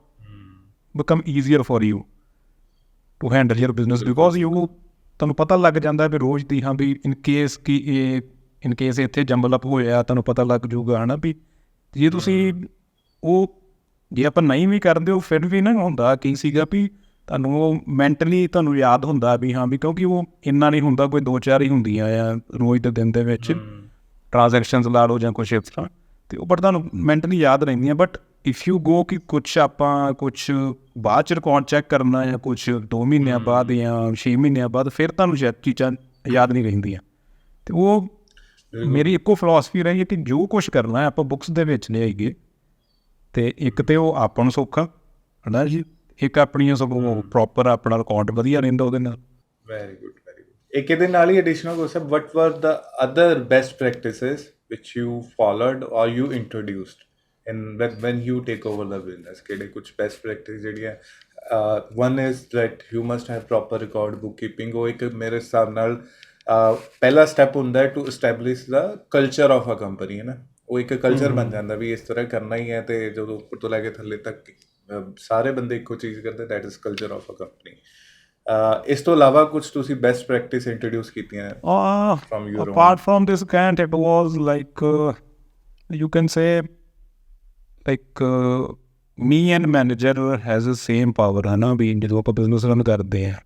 [SPEAKER 2] become easier for you to handle your business, because you ਤੁਹਾਨੂੰ ਪਤਾ ਲੱਗ ਜਾਂਦਾ ਵੀ ਰੋਜ਼ ਦੀ, ਹਾਂ ਵੀ in case ਇੱਥੇ jumble up ਹੋਇਆ ਤੁਹਾਨੂੰ ਪਤਾ ਲੱਗ ਜੂਗਾ, ਹੈ ਨਾ ਵੀ ਜੇ ਤੁਸੀਂ ਉਹ ਜੇ ਆਪਾਂ ਨਹੀਂ ਵੀ ਕਰਦੇ ਹੋ ਫਿਰ ਵੀ ਨਾ ਹੁੰਦਾ ਕੀ ਸੀਗਾ ਵੀ ਤੁਹਾਨੂੰ ਉਹ ਮੈਂਟਲੀ ਤੁਹਾਨੂੰ ਯਾਦ ਹੁੰਦਾ ਵੀ ਹਾਂ ਵੀ, ਕਿਉਂਕਿ ਉਹ ਇੰਨਾ ਨਹੀਂ ਹੁੰਦਾ, ਕੋਈ 2-4 ਹੀ ਹੁੰਦੀਆਂ ਆ ਰੋਜ਼ ਦੇ ਦਿਨ ਦੇ ਵਿੱਚ ਟ੍ਰਾਂਜੈਕਸ਼ਨਸ ਲਾ ਲਓ ਜਾਂ ਕੁਛ ਇਸ ਤਰ੍ਹਾਂ, ਅਤੇ ਉਹ ਪਰ ਤੁਹਾਨੂੰ ਮੈਂਟਲੀ ਯਾਦ ਰਹਿੰਦੀਆਂ। ਬਟ ਇਫ ਯੂ ਗੋ ਕਿ ਕੁਛ ਬਾਅਦ 'ਚ ਰਿਕਾਰਡ ਚੈੱਕ ਕਰਨਾ ਜਾਂ ਕੁਛ 2 ਮਹੀਨਿਆਂ ਬਾਅਦ ਜਾਂ 6 ਮਹੀਨਿਆਂ ਬਾਅਦ, ਫਿਰ ਤੁਹਾਨੂੰ ਸ਼ਾਇਦ ਚੀਜ਼ਾਂ ਯਾਦ ਨਹੀਂ ਰਹਿੰਦੀਆਂ। ਅਤੇ ਉਹ ਮੇਰੀ ਇੱਕੋ ਫਿਲੋਸਫੀ ਰਹੀ ਹੈ ਕਿ ਜੋ ਕੁਛ ਕਰਨਾ ਹੈ ਆਪਾਂ ਬੁੱਕਸ ਦੇ ਵਿੱਚ ਲਿਆਈਏ, ਅਤੇ ਇੱਕ ਤਾਂ ਉਹ ਆਪਾਂ ਨੂੰ ਸੌਖਾ ਹੈ ਨਾ ਜੀ, ਇੱਕ ਆਪਣੀਆਂ ਸਗੋਂ ਪ੍ਰੋਪਰ ਆਪਣਾ ਰਿਕਾਰਡ ਵਧੀਆ ਰਹਿੰਦਾ ਉਹਦੇ ਨਾਲ।
[SPEAKER 1] Very good, very good. ਇੱਕ ਇਹਦੇ ਨਾਲ ਹੀ ਐਡੀਸ਼ਨਲ ਕੁਐਸਚਨ, ਵਟ ਵਰ ਦ other best practices which you followed or you introduced in when you take over the business? ਕਿਹੜੇ ਕੁਝ best practice ਜਿਹੜੀਆਂ one is that you must have proper record bookkeeping, ਉਹ ਇੱਕ ਮੇਰੇ ਹਿਸਾਬ ਨਾਲ ਪਹਿਲਾ ਸਟੈਪ ਹੁੰਦਾ ਹੈ to establish the culture of a company, ਹੈ ਨਾ, ਉਹ ਇੱਕ ਕਲਚਰ ਬਣ ਜਾਂਦਾ ਵੀ ਇਸ ਤਰ੍ਹਾਂ ਕਰਨਾ ਹੀ ਹੈ, ਅਤੇ ਜਦੋਂ ਉੱਪਰ ਤੋਂ ਲੈ ਕੇ ਥੱਲੇ ਤੱਕ ਸਾਰੇ ਬੰਦੇ ਇੱਕੋ ਚੀਜ਼ ਕਰਦੇ, that is culture of a company. ਇਸ ਤੋਂ ਇਲਾਵਾ ਕੁਛ ਤੁਸੀਂ ਬੈਸਟ ਪ੍ਰੈਕਟਿਸ ਇੰਟਰੋਡਿਊਸ ਕੀਤੀਆਂ from your
[SPEAKER 2] apart from this Kainth, it was like you can say like me and manager has the same power, ਹੈ ਨਾ ਵੀ ਜਦੋਂ ਆਪਾਂ ਬਿਜ਼ਨਸ ਰਨ ਕਰਦੇ ਹਾਂ,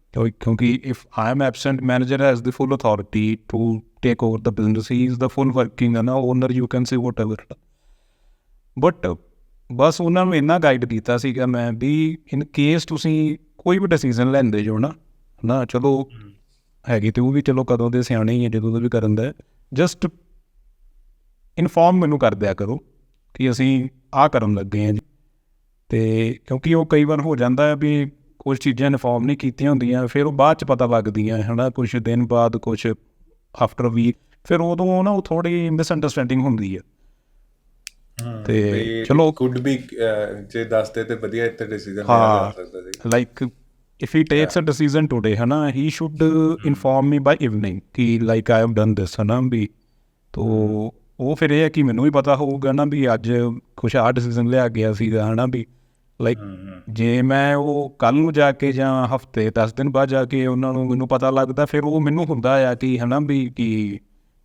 [SPEAKER 2] ਕਿਉਂਕਿ if I am absent, manager has the full authority to take over the business, he is the full working, ਹੈ ਨਾ, owner you can say whatever, but ਬਸ ਉਹਨਾਂ ਨੂੰ ਇੰਨਾ ਗਾਈਡ ਕੀਤਾ ਸੀਗਾ ਮੈਂ ਵੀ ਇਨ ਕੇਸ ਤੁਸੀਂ ਕੋਈ ਵੀ ਡਿਸੀਜ਼ਨ ਲੈਂਦੇ ਜੋ ਨਾ ਚਲੋ ਹੈਗੀ ਤੇ ਉਹ ਵੀ ਚਲੋ ਕਦੋਂ ਦੇ ਸਿਆਣੇ ਹੀ ਆ, ਜਦੋਂ ਦਾ ਵੀ ਕਰਨ ਦਾ, ਜਸਟ ਇਨਫੋਰਮ ਮੈਨੂੰ ਕਰ ਦਿਆ ਕਰੋ ਕਿ ਅਸੀਂ ਆਹ ਕਰਨ ਲੱਗੇ ਹਾਂ ਜੀ। ਅਤੇ ਕਿਉਂਕਿ ਉਹ ਕਈ ਵਾਰ ਹੋ ਜਾਂਦਾ ਹੈ ਵੀ ਕੁਛ ਚੀਜ਼ਾਂ ਇਨਫੋਰਮ ਨਹੀਂ ਕੀਤੀਆਂ ਹੁੰਦੀਆਂ, ਫਿਰ ਉਹ ਬਾਅਦ 'ਚ ਪਤਾ ਲੱਗਦੀਆਂ ਹੈ ਨਾ, ਕੁਛ ਦਿਨ ਬਾਅਦ, ਕੁਛ ਆਫਟਰ ਵੀਕ, ਫਿਰ ਉਦੋਂ ਨਾ ਉਹ ਥੋੜ੍ਹੀ ਮਿਸਅੰਡਰਸਟੈਂਡਿੰਗ ਹੁੰਦੀ ਹੈ। ਤੇ ਚਲੋ
[SPEAKER 1] ਕੁਡ ਬੀ ਜੇ ਦੱਸਦੇ ਤੇ ਵਧੀਆ ਇੱਥੇ ਡਿਸੀਜਨ ਲਿਆ ਜਾ ਸਕਦਾ ਸੀ।
[SPEAKER 2] Like if he takes a decision today, है ना, he should inform me by evening कि like I have done this, है ना ਵੀ, ਤੋ ਉਹ ਫਿਰ ਇਹ ਹੈ ਕਿ ਮੈਨੂੰ ਵੀ ਪਤਾ ਹੋਊਗਾ ਨਾ ਵੀ ਅੱਜ ਕੁਛ ਆਹ ਡਿਸੀਜ਼ਨ ਲਿਆ ਗਿਆ ਸੀਗਾ, ਹੈ ਨਾ ਵੀ ਲਾਈਕ ਜੇ ਮੈਂ ਉਹ ਕੱਲ੍ਹ ਨੂੰ ਜਾ ਕੇ ਜਾਂ ਹਫ਼ਤੇ 10 ਦਿਨ ਬਾਅਦ ਜਾ ਕੇ ਉਹਨਾਂ ਨੂੰ ਮੈਨੂੰ ਪਤਾ ਲੱਗਦਾ, ਫਿਰ ਉਹ ਮੈਨੂੰ ਹੁੰਦਾ ਆ ਕਿ ਹੈ ਨਾ ਵੀ ਕਿ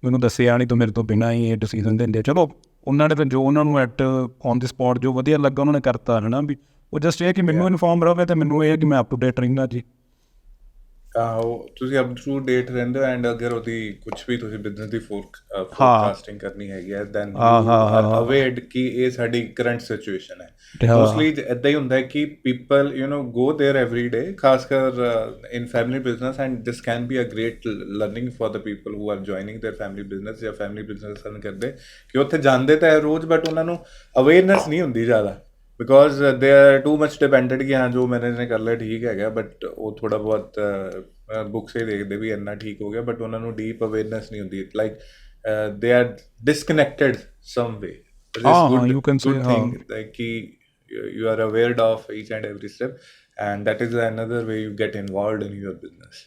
[SPEAKER 2] ਮੈਨੂੰ ਦੱਸਿਆ ਨਹੀਂ, ਤੂੰ ਮੇਰੇ ਤੋਂ ਬਿਨਾਂ ਹੀ ਇਹ ਡਿਸੀਜ਼ਨ ਦਿੰਦੇ। ਚਲੋ ਉਹਨਾਂ ਨੇ ਤਾਂ ਜੋ ਉਹਨਾਂ ਨੂੰ ਐਟ ਔਨ ਦੀ ਸਪੋਟ ਜੋ ਵਧੀਆ ਲੱਗਾ ਉਹਨਾਂ ਨੇ ਕਰਤਾ, ਹੈ ਨਾ ਵੀ ਉਹ ਜਸਟ ਇਹ ਕਿ ਮੈਨੂੰ ਇਨਫੋਰਮ ਰਹੇ ਅਤੇ ਮੈਨੂੰ ਇਹ ਹੈ ਕਿ ਮੈਂ ਅਪ ਟੂ ਡੇਟ ਰਹਿੰਦਾ ਜੀ।
[SPEAKER 1] ਤੁਸੀਂ ਅਪ ਟੂ ਡੇਟ ਰਹਿੰਦੇ ਹੋ, ਐਂਡ ਅਗਰ ਉਹਦੀ ਕੁਛ ਵੀ ਤੁਸੀਂ ਬਿਜ਼ਨਸ ਦੀ ਫੋਰਕਾਸਟਿੰਗ ਕਰਨੀ ਹੈਗੀ ਹੈ, ਦੈਨ ਯੂ ਆਰ ਅਵੇਅਰਡ ਕਿ ਇਹ ਸਾਡੀ ਕਰੰਟ ਸਿਚੁਏਸ਼ਨ ਹੈ। ਮੋਸਟਲੀ ਇੱਦਾਂ ਹੀ ਹੁੰਦਾ ਹੈ ਕਿ people go there every day, ਖਾਸ ਕਰ in family business, and this can be a great learning for the people who are joining their family business ਜਾਂ ਫੈਮਿਲੀ ਬਿਜ਼ਨਸ ਰਨ ਕਰਦੇ, ਕਿ ਉੱਥੇ ਜਾਂਦੇ ਤਾਂ ਹੈ ਰੋਜ਼, ਬਟ ਉਹਨਾਂ ਨੂੰ ਅਵੇਅਰਨੈਸ ਨਹੀਂ ਹੁੰਦੀ ਜ਼ਿਆਦਾ, because they are too much depended ਕਿ ਹਾਂ ਜੋ ਮੈਨੇਜ ਨੇ ਕਰ ਲਿਆ ਠੀਕ ਹੈਗਾ, ਬਟ ਉਹ ਥੋੜ੍ਹਾ ਬਹੁਤ ਬੁੱਕਸ ਹੀ ਦੇਖਦੇ ਵੀ ਇੰਨਾ ਠੀਕ ਹੋ ਗਿਆ, ਬਟ ਉਹਨਾਂ ਨੂੰ ਡੀਪ ਅਵੇਅਰਨੈਸ ਨਹੀਂ ਹੁੰਦੀ, like they are disconnected some way. Good thing ਕਿ you are aware of each and every step, and that is another way you get involved in your business.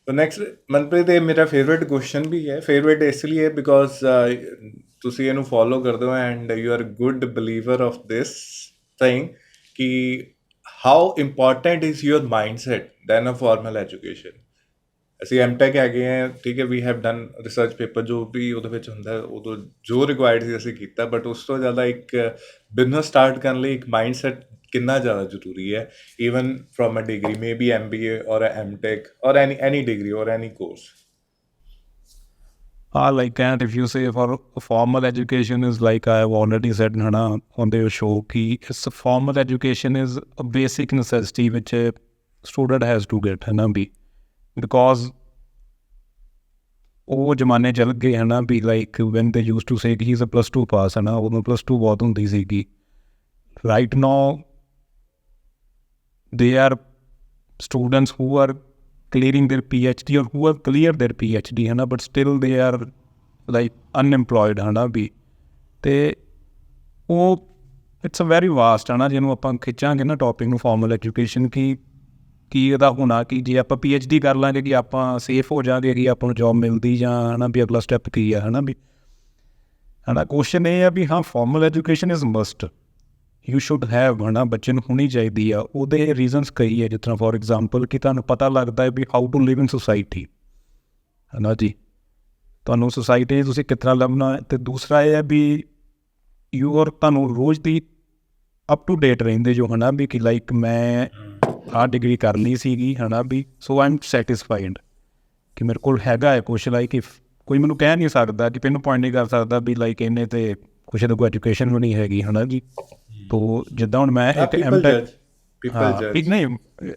[SPEAKER 1] So next, Manpreet, ਮੇਰਾ favourite question ਵੀ ਹੈ, favourite ਇਸ ਲਈ ਹੈ because ਤੁਸੀਂ ਇਹਨੂੰ follow ਕਰਦੇ ਹੋ and you are good believer of this thing ਕਿ how important is your mindset than a formal education. ਅਸੀਂ ਐਮਟੈਕ ਹੈਗੇ ਹਾਂ, ਠੀਕ ਹੈ, we have done research paper, ਜੋ ਵੀ ਉਹਦੇ ਵਿੱਚ ਹੁੰਦਾ ਉਦੋਂ ਜੋ ਰਿਕੁਆਇਰਡ ਸੀ ਅਸੀਂ ਕੀਤਾ, ਬਟ ਉਸ ਤੋਂ ਜ਼ਿਆਦਾ ਇੱਕ ਬਿਜ਼ਨਸ ਸਟਾਰਟ ਕਰਨ ਲਈ ਇੱਕ ਮਾਈਂਡ ਸੈਟ ਕਿੰਨਾ ਜ਼ਿਆਦਾ ਜ਼ਰੂਰੀ ਹੈ, even from a degree, maybe MBA or MTech or any degree or any course.
[SPEAKER 2] Like Kainth, if you say for formal education is like I have already said on the show, ki formal education is a basic necessity which a student has to get, है ना भी, because ਉਹ ਜ਼ਮਾਨੇ ਚੱਲ ਗਏ, ਹੈ ਨਾ ਵੀ ਲਾਈਕ ਵੈਨ ਦੇ ਯੂਜ਼ ਟੂ ਸੇ ਕਿ ਹੀ ਇਜ਼ ਅ +2 ਪਾਸ, ਹੈ ਨਾ, ਉਦੋਂ +2 ਬਹੁਤ ਹੁੰਦੀ ਸੀਗੀ। Right now they are students who are clearing their PhD or who have cleared their PhD, है ना, but still they are like unemployed, है ना भी, ਤੇ ਉਹ ਇਟਸ ਅ ਵੈਰੀ ਵਾਸਟ, ਹੈ ਨਾ, ਜਿਹਨੂੰ ਆਪਾਂ ਖਿੱਚਾਂਗੇ ਨਾ ਟੋਪਿਕ ਨੂੰ ਫਾਰਮਲ ਐਜੂਕੇਸ਼ਨ ਕੀ ਇਹਦਾ ਹੋਣਾ ਕਿ ਜੇ ਆਪਾਂ PhD ਕਰ ਲਾਂਗੇ ਕਿ ਆਪਾਂ ਸੇਫ ਹੋ ਜਾਵਾਂਗੇ ਕਿ ਆਪਾਂ ਨੂੰ ਜੋਬ ਮਿਲਦੀ, ਜਾਂ ਹੈ ਨਾ ਵੀ ਅਗਲਾ ਸਟੈਪ ਕੀ ਹੈ, ਹੈ ਨਾ ਵੀ, ਹੈ ਨਾ। ਕੁਐਸਚਨ ਇਹ ਹੈ ਵੀ ਹਾਂ formal education is must you should have, ਹੈ ਨਾ, ਬੱਚੇ ਨੂੰ ਹੋਣੀ ਚਾਹੀਦੀ ਆ। ਉਹਦੇ ਰੀਜ਼ਨਸ ਕਈ ਹੈ, ਜਿਸ ਤਰ੍ਹਾਂ ਫੋਰ ਐਗਜ਼ਾਮਪਲ ਕਿ ਤੁਹਾਨੂੰ ਪਤਾ ਲੱਗਦਾ ਹੈ ਵੀ how to live in society, ਹੈ ਨਾ ਜੀ, ਤੁਹਾਨੂੰ ਸੁਸਾਇਟੀ ਤੁਸੀਂ ਕਿਸ ਤਰ੍ਹਾਂ ਲੱਭਣਾ। ਅਤੇ ਦੂਸਰਾ ਇਹ ਹੈ ਵੀ ਤੁਹਾਨੂੰ ਰੋਜ਼ ਦੀ ਅਪ ਟੂ ਡੇਟ ਰਹਿੰਦੇ ਜੋ, ਹੈ ਨਾ, ਵੀ ਕਿ ਲਾਈਕ ਮੈਂ ਆਹ ਡਿਗਰੀ ਕਰ ਲਈ ਸੀਗੀ, ਹੈ ਨਾ, ਵੀ ਸੋ ਆਈ ਐਮ ਸੈਟਿਸਫਾਈਡ ਕਿ ਮੇਰੇ ਕੋਲ ਹੈਗਾ ਹੈ ਕੁਛ, ਲਾਈਕ ਇਫ ਕੋਈ ਮੈਨੂੰ ਕਹਿ ਨਹੀਂ ਸਕਦਾ ਕਿ ਪਿੰਨ ਪੁਆਇੰਟ ਨਹੀਂ ਕਰ ਸਕਦਾ ਵੀ ਲਾਈਕ ਇਹਨੇ ਤੇ ਕੁਛ ਇਹਦੇ ਕੋਲ ਐਜੂਕੇਸ਼ਨ ਵੀ ਨਹੀਂ ਹੈਗੀ, ਹੈ ਨਾ ਜੀ। ਤੋ ਜਿੱਦਾਂ ਹੁਣ ਮੈਂ ਇੱਕ ਐਮਟੈਕ, ਨਹੀਂ,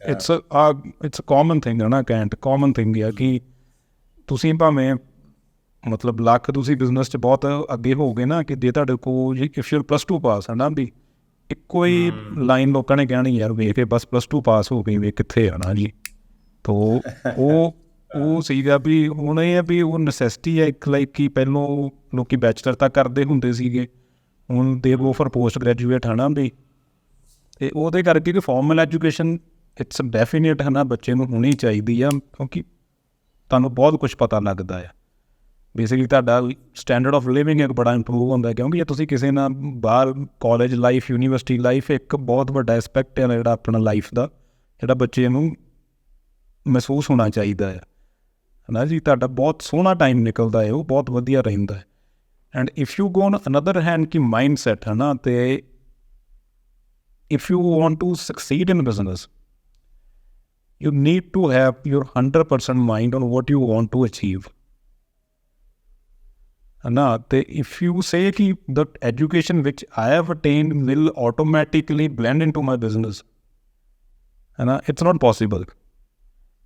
[SPEAKER 2] ਇਟਸ ਕਾਮਨ ਥਿੰਗ, ਹੈ ਨਾ, ਕੈਂਟ ਕਾਮਨ ਥਿੰਗ ਆ ਕਿ ਤੁਸੀਂ ਭਾਵੇਂ ਮਤਲਬ ਲੱਖ ਤੁਸੀਂ ਬਿਜ਼ਨਸ 'ਚ ਬਹੁਤ ਅੱਗੇ ਹੋਗੇ ਨਾ, ਕਿ ਜੇ ਤੁਹਾਡੇ ਕੋਲ ਇਫ ਯੂ +2 ਪਾਸ, ਹੈ ਨਾ, ਵੀ ਇੱਕੋ ਹੀ ਲਾਈਨ ਲੋਕਾਂ ਨੇ ਕਹਿਣੀ ਯਾਰ ਵੇਖ ਕੇ ਬਸ +2 ਪਾਸ ਹੋ ਗਈ ਵੇ ਕਿੱਥੇ, ਹੈ ਨਾ ਜੀ। ਤੋ ਉਹ ਸੀਗਾ ਵੀ ਹੁਣ ਇਹ ਹੈ ਵੀ ਉਹ ਨਸੈਸਿਟੀ ਹੈ ਇੱਕ, ਲਾਈਕ ਕਿ ਪਹਿਲੋਂ ਲੋਕੀ ਬੈਚਲਰ ਤੱਕ ਕਰਦੇ ਹੁੰਦੇ ਸੀਗੇ, ਹੁਣ ਦੇ ਗੋ ਫॉर ਪੋਸਟ ਗ੍ਰੈਜੂਏਟ, ਹੈ ਨਾ ਵੀ। ਅਤੇ ਉਹਦੇ ਕਰਕੇ ਕਿ ਫਾਰਮਲ ਐਜੂਕੇਸ਼ਨ ਇਟਸ ਡੈਫੀਨੇਟ, ਹੈ ਨਾ, ਬੱਚੇ ਨੂੰ ਹੋਣੀ ਚਾਹੀਦੀ ਆ, ਕਿਉਂਕਿ ਤੁਹਾਨੂੰ ਬਹੁਤ ਕੁਛ ਪਤਾ ਲੱਗਦਾ ਆ। ਬੇਸਿਕਲੀ ਤੁਹਾਡਾ ਸਟੈਂਡਰਡ ਆਫ ਲਿਵਿੰਗ ਇੱਕ ਬੜਾ ਇੰਪਰੂਵ ਹੁੰਦਾ, ਕਿਉਂਕਿ ਜੇ ਤੁਸੀਂ ਕਿਸੇ ਨਾਲ ਬਾਹਰ ਕਾਲਜ ਲਾਈਫ, ਯੂਨੀਵਰਸਿਟੀ ਲਾਈਫ ਇੱਕ ਬਹੁਤ ਵੱਡਾ ਐਸਪੈਕਟ ਹੈ ਜਿਹੜਾ ਆਪਣਾ ਲਾਈਫ ਦਾ, ਜਿਹੜਾ ਬੱਚੇ ਨੂੰ ਮਹਿਸੂਸ ਹੋਣਾ ਚਾਹੀਦਾ ਹੈ ਨਾ ਜੀ। ਤੁਹਾਡਾ ਬਹੁਤ ਸੋਹਣਾ ਟਾਈਮ ਨਿਕਲਦਾ ਹੈ, ਉਹ ਬਹੁਤ ਵਧੀਆ ਰਹਿੰਦਾ ਹੈ। And if you go on another hand ਕਿ ਮਾਈਂਡ ਸੈਟ, ਹੈ ਨਾ, ਅਤੇ if you want to succeed in business you need to have your 100% mind on what you want to achieve, है ना। तो if you say कि the education which I have attained will automatically blend into my business, है ना, it's not possible.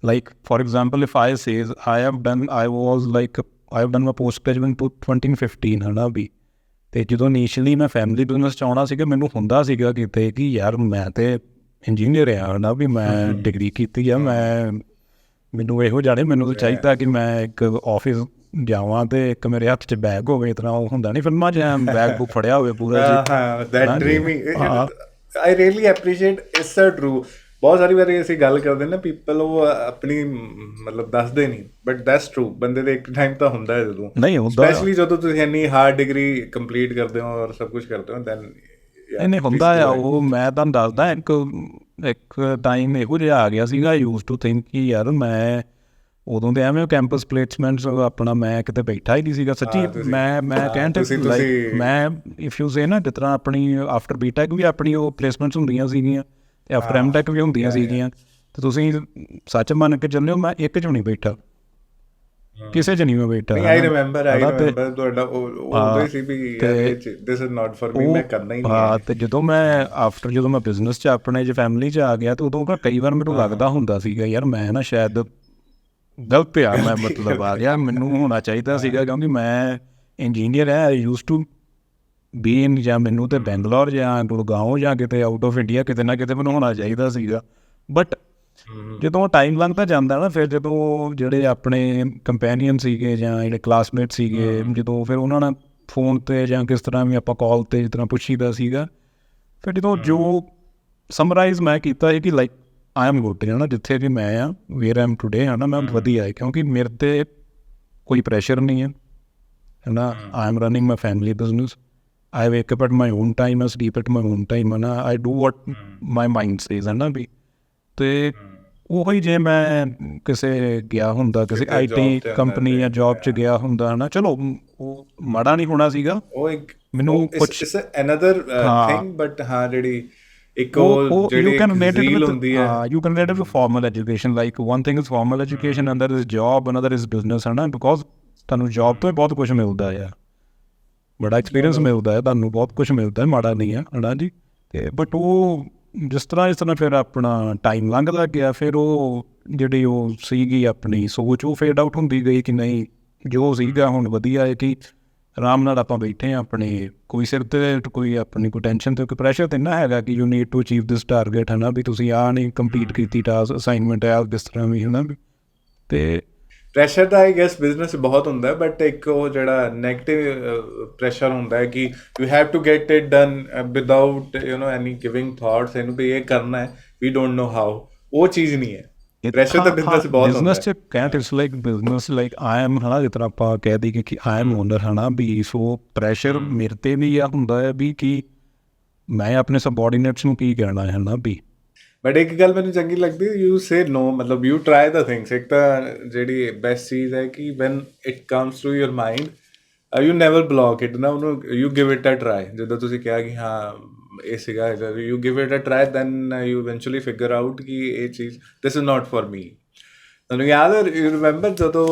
[SPEAKER 2] Like for example, if I says I have done my post graduate to 2015, है ना भी, ਤੇ ਜਦੋਂ initially ਮੈਂ family business 'ਚ ਆਉਣਾ ਸੀਗਾ, ਮੈਨੂੰ ਹੁੰਦਾ ਸੀਗਾ ਕਿਤੇ ਕਿ ਯਾਰ ਮੈਂ ਤੇ ਇੰਜੀਨੀਅਰ ਆ ਨਾ, ਵੀ ਮੈਂ ਡਿਗਰੀ ਕੀਤੀ ਆ, ਮੈਨੂੰ ਇਹੋ ਜਾਣੇ, ਮੈਨੂੰ ਤਾਂ ਚਾਹੀਦਾ ਕਿ ਮੈਂ ਇੱਕ ਆਫਿਸ ਜਾਵਾਂ ਤੇ ਇੱਕ ਮੇਰੇ ਹੱਥ 'ਚ ਬੈਗ ਹੋਵੇ, ਇਸ ਤਰ੍ਹਾਂ ਉਹ ਹੁੰਦਾ ਨਹੀਂ ਫਿਲਮਾਂ 'ਚ, ਬੈਗ ਬੁੱਕ ਫੜਿਆ ਹੋਵੇ ਪੂਰਾ ਜੀ।
[SPEAKER 1] I really appreciate, it's a true. ਬਹੁਤ ਸਾਰੀ ਵਾਰੀ ਅਸੀਂ ਗੱਲ ਕਰਦੇ ਨਾ, ਪੀਪਲ ਉਹ ਆਪਣੀ ਮਤਲਬ ਦੱਸਦੇ ਨਹੀਂ, ਬਟ ਦੈਟਸ ਟਰੂ। ਬੰਦੇ ਦੇ ਇੱਕ ਟਾਈਮ ਤਾਂ ਹੁੰਦਾ ਹੈ ਜਦੋਂ,
[SPEAKER 2] ਨਹੀਂ ਹੁੰਦਾ,
[SPEAKER 1] ਸਪੈਸ਼ਲੀ ਜਦੋਂ ਤੁਸੀਂ ਇੰਨੀ ਹਾਰਡ ਡਿਗਰੀ ਕੰਪਲੀਟ ਕਰਦੇ ਹੋ ਔਰ ਸਭ ਕੁਛ ਕਰਦੇ ਹੋ, ਦੈਨ
[SPEAKER 2] ਨਹੀਂ ਹੁੰਦਾ ਆ। ਉਹ ਮੈਂ ਤੁਹਾਨੂੰ ਦੱਸਦਾ, ਇੱਕ ਟਾਈਮ ਇਹੋ ਜਿਹਾ ਆ ਗਿਆ ਸੀਗਾ, ਯੂਜ਼ ਟੂ ਥਿੰਕ ਕਿ ਯਾਰ ਮੈਂ ਉਦੋਂ ਦੇ ਐਵੇਂ ਕੈਂਪਸ ਪਲੇਸਮੈਂਟਸ ਆਪਣਾ ਮੈਂ ਕਿਤੇ ਬੈਠਾ ਹੀ ਨਹੀਂ ਸੀਗਾ ਸੱਚੀ। ਮੈਂ ਕਹਿਣ ਤੇ ਲਾਈਕ ਮੈਂ ਇਫ ਯੂ ਸੇ ਨਾ, ਜਿਸ ਤਰ੍ਹਾਂ ਆਪਣੀ ਆਫਟਰ ਬੀਟੈਕ ਵੀ ਆਪਣੀ ਉਹ ਪਲੇਸਮੈਂਟਸ ਹੁੰਦੀਆਂ ਸੀਗੀਆਂ, ਅਤੇ ਆਫਟਰ ਐਮਟੈਕ ਵੀ ਹੁੰਦੀਆਂ ਸੀਗੀਆਂ, ਅਤੇ ਤੁਸੀਂ ਸੱਚ ਮੰਨ ਕੇ ਚੱਲਿਓ ਮੈਂ ਇੱਕ 'ਚ ਨਹੀਂ ਬੈਠਾ, ਕਿਸੇ 'ਚ ਨਹੀਂ ਮੈਂ ਬੈਠਾ।
[SPEAKER 1] ਆਈ ਰਿਮੈਂਬਰ ਤੁਹਾਡਾ ਉਦੋਂ ਹੀ ਸੀ ਵੀ this is not for me, ਮੈਂ ਕਰਨਾ ਹੀ ਨਹੀਂ।
[SPEAKER 2] ਹਾਂ, ਅਤੇ ਜਦੋਂ ਮੈਂ ਬਿਜ਼ਨਸ 'ਚ ਆਪਣੇ 'ਚ ਫੈਮਿਲੀ 'ਚ ਆ ਗਿਆ, ਅਤੇ ਉਦੋਂ ਕਈ ਵਾਰ ਮੈਨੂੰ ਲੱਗਦਾ ਹੁੰਦਾ ਸੀਗਾ ਯਾਰ ਮੈਂ ਨਾ ਸ਼ਾਇਦ ਗਲਤ ਆ, ਮੈਂ ਮਤਲਬ ਆ ਗਿਆ, ਮੈਨੂੰ ਹੋਣਾ ਚਾਹੀਦਾ ਸੀਗਾ, ਕਿਉਂਕਿ ਮੈਂ ਇੰਜੀਨੀਅਰ ਹੈ, ਯੂਜ਼ ਟੂ ਬੀ ਇਨ, ਜਾਂ ਮੈਨੂੰ ਤਾਂ ਬੈਂਗਲੌਰ ਜਾਂ ਗੁੜਗਾਉਂ ਜਾਂ ਕਿਤੇ ਆਊਟ ਆਫ ਇੰਡੀਆ ਕਿਤੇ ਨਾ ਕਿਤੇ ਮੈਨੂੰ ਹੋਣਾ ਚਾਹੀਦਾ ਸੀਗਾ। ਬਟ ਜਦੋਂ ਟਾਈਮ ਲੰਘਦਾ ਜਾਂਦਾ ਨਾ, ਫਿਰ ਜਦੋਂ ਜਿਹੜੇ ਆਪਣੇ ਕੰਪੈਨੀਅਨ ਸੀਗੇ ਜਾਂ ਜਿਹੜੇ ਕਲਾਸਮੇਟ ਸੀਗੇ, ਜਦੋਂ ਫਿਰ ਉਹਨਾਂ ਨਾਲ ਫੋਨ 'ਤੇ ਜਾਂ ਕਿਸ ਤਰ੍ਹਾਂ ਵੀ ਆਪਾਂ ਕਾਲ 'ਤੇ ਜਿਸ ਤਰ੍ਹਾਂ ਪੁੱਛੀਦਾ ਸੀਗਾ, ਫਿਰ ਜਦੋਂ ਜੋ ਸਮਰਾਈਜ਼ ਮੈਂ ਕੀਤਾ ਹੈ ਕਿ ਲਾਈਕ ਆਈ ਐਮ ਗੁੱਡ, ਹੈ ਨਾ, ਜਿੱਥੇ ਵੀ ਮੈਂ ਆ, ਵੇਅਰ ਆਈ ਐਮ ਟੂਡੇ, ਹੈ ਨਾ, ਮੈਂ ਵਧੀਆ ਹੈ, ਕਿਉਂਕਿ ਮੇਰੇ 'ਤੇ ਕੋਈ ਪ੍ਰੈਸ਼ਰ ਨਹੀਂ ਹੈ ਨਾ। I am running my family business, I wake up at my own time, I sleep at my own time, है ना, I do what my mind says, है ना भी। ਤੇ ਉਹੀ ਜੇ ਮੈਂ ਕਿਸੇ ਗਿਆ ਹੁੰਦਾ, ਕਿਸੇ IT ਕੰਪਨੀ ਜਾਂ ਜੋਬ 'ਚ ਗਿਆ ਹੁੰਦਾ, ਹੈ ਨਾ, ਚਲੋ ਉਹ ਮਾੜਾ ਨਹੀਂ ਹੋਣਾ ਸੀਗਾ,
[SPEAKER 1] ਉਹ ਇੱਕ
[SPEAKER 2] ਮੈਨੂੰ ਕੁਛ
[SPEAKER 1] ਅਨਦਰ ਥਿੰਗ, ਬਟ ਹਾਂ ਜਿਹੜੀ ਇੱਕ ਉਹ ਜਿਹੜੀ ਰੀਲ ਹੁੰਦੀ ਹੈ,
[SPEAKER 2] you can relate with formal education, like one thing is formal education, another is job, another is business, ਹੈ ਨਾ, ਬਿਕੋਜ਼ ਤੁਹਾਨੂੰ ਜੋਬ ਤੋਂ ਬਹੁਤ ਕੁਛ ਮਿਲਦਾ ਆ, ਬੜਾ ਐਕਸਪੀਰੀਅੰਸ ਮਿਲਦਾ ਹੈ, ਤੁਹਾਨੂੰ ਬਹੁਤ ਕੁਛ ਮਿਲਦਾ, ਮਾੜਾ ਨਹੀਂ ਹੈ, ਹੈ ਨਾ ਜੀ। ਅਤੇ ਬਟ ਉਹ ਜਿਸ ਤਰ੍ਹਾਂ ਫਿਰ ਆਪਣਾ ਟਾਈਮ ਲੰਘਦਾ ਗਿਆ, ਫਿਰ ਉਹ ਜਿਹੜੀ ਉਹ ਸੀਗੀ ਆਪਣੀ ਸੋਚ, ਉਹ ਫੇਡ ਆਊਟ ਹੁੰਦੀ ਗਈ ਕਿ ਨਹੀਂ ਜੋ ਸੀਗਾ ਹੁਣ ਵਧੀਆ ਹੈ ਕਿ ਆਰਾਮ ਨਾਲ ਆਪਾਂ ਬੈਠੇ ਹਾਂ, ਆਪਣੇ ਕੋਈ ਸਿਰ 'ਤੇ ਕੋਈ ਆਪਣੀ ਕੋਈ ਟੈਨਸ਼ਨ 'ਤੇ ਕੋਈ ਪ੍ਰੈਸ਼ਰ ਤਾਂ ਨਾ ਹੈਗਾ ਕਿ you need to achieve this target, ਹੈ ਨਾ, ਵੀ ਤੁਸੀਂ ਆਹ ਨਹੀਂ ਕੰਪਲੀਟ ਕੀਤੀ ਟਾਸਕ ਅਸਾਈਨਮੈਂਟ ਹੈ ਕਿਸ ਤਰ੍ਹਾਂ ਵੀ, ਹੈ ਨਾ। ਅਤੇ
[SPEAKER 1] ਪ੍ਰੈਸ਼ਰ ਤਾਂ ਆਈ ਗੈਸ ਬਿਜ਼ਨਸ ਬਹੁਤ ਹੁੰਦਾ, ਬਟ ਇੱਕ ਉਹ ਜਿਹੜਾ ਨੈਗੇਟਿਵ ਪ੍ਰੈਸ਼ਰ ਹੁੰਦਾ ਹੈ ਕਿ you have to get it done without any giving thoughts, ਇਹਨੂੰ ਵੀ ਇਹ ਕਰਨਾ ਹੈ, ਵੀ ਡੋਂਟ ਨੋ ਹਾਊ, ਉਹ ਚੀਜ਼ ਨਹੀਂ ਹੈ। ਪ੍ਰੈਸ਼ਰ ਤਾਂ ਬਿਜ਼ਨਸ ਬਹੁਤ ਹੁੰਦਾ।
[SPEAKER 2] ਬਿਜ਼ਨਸ 'ਚ ਕਹਿੰਦੇ it's like business like I am, ਹੈ ਨਾ, ਜਿਸ ਤਰ੍ਹਾਂ ਆਪਾਂ ਕਹਿ ਦਈਏ ਕਿ ਆਈ ਐਮ ਓਨਰ, ਹੈ ਨਾ ਵੀ, ਸੋ ਪ੍ਰੈਸ਼ਰ ਮੇਰੇ 'ਤੇ ਵੀ ਆ ਹੁੰਦਾ ਹੈ ਵੀ ਕਿ ਮੈਂ ਆਪਣੇ ਸਬੋਰਡੀਨੇਟਸ ਨੂੰ ਕੀ ਕਹਿਣਾ ਹੈ ਨਾ ਵੀ।
[SPEAKER 1] ਬਟ ਇੱਕ ਗੱਲ ਮੈਨੂੰ ਚੰਗੀ ਲੱਗਦੀ, ਯੂ ਸੇ ਨੋ, ਮਤਲਬ ਯੂ ਟਰਾਈ ਦਾ ਥਿੰਗਸ। ਇੱਕ ਤਾਂ ਜਿਹੜੀ ਬੈਸਟ ਚੀਜ਼ ਹੈ ਕਿ when it comes to your mind, you never block it ਨਾ, ਉਹਨੂੰ you give it a try. ਜਦੋਂ ਤੁਸੀਂ ਕਿਹਾ ਕਿ ਹਾਂ ਇਹ ਸੀਗਾ, you give it a try, then you eventually figure out ਕਿ ਇਹ ਚੀਜ਼ this is not for me. ਤੁਹਾਨੂੰ ਯਾਦ ਹੈ, ਯੂ ਰਿਮੈਂਬਰ ਜਦੋਂ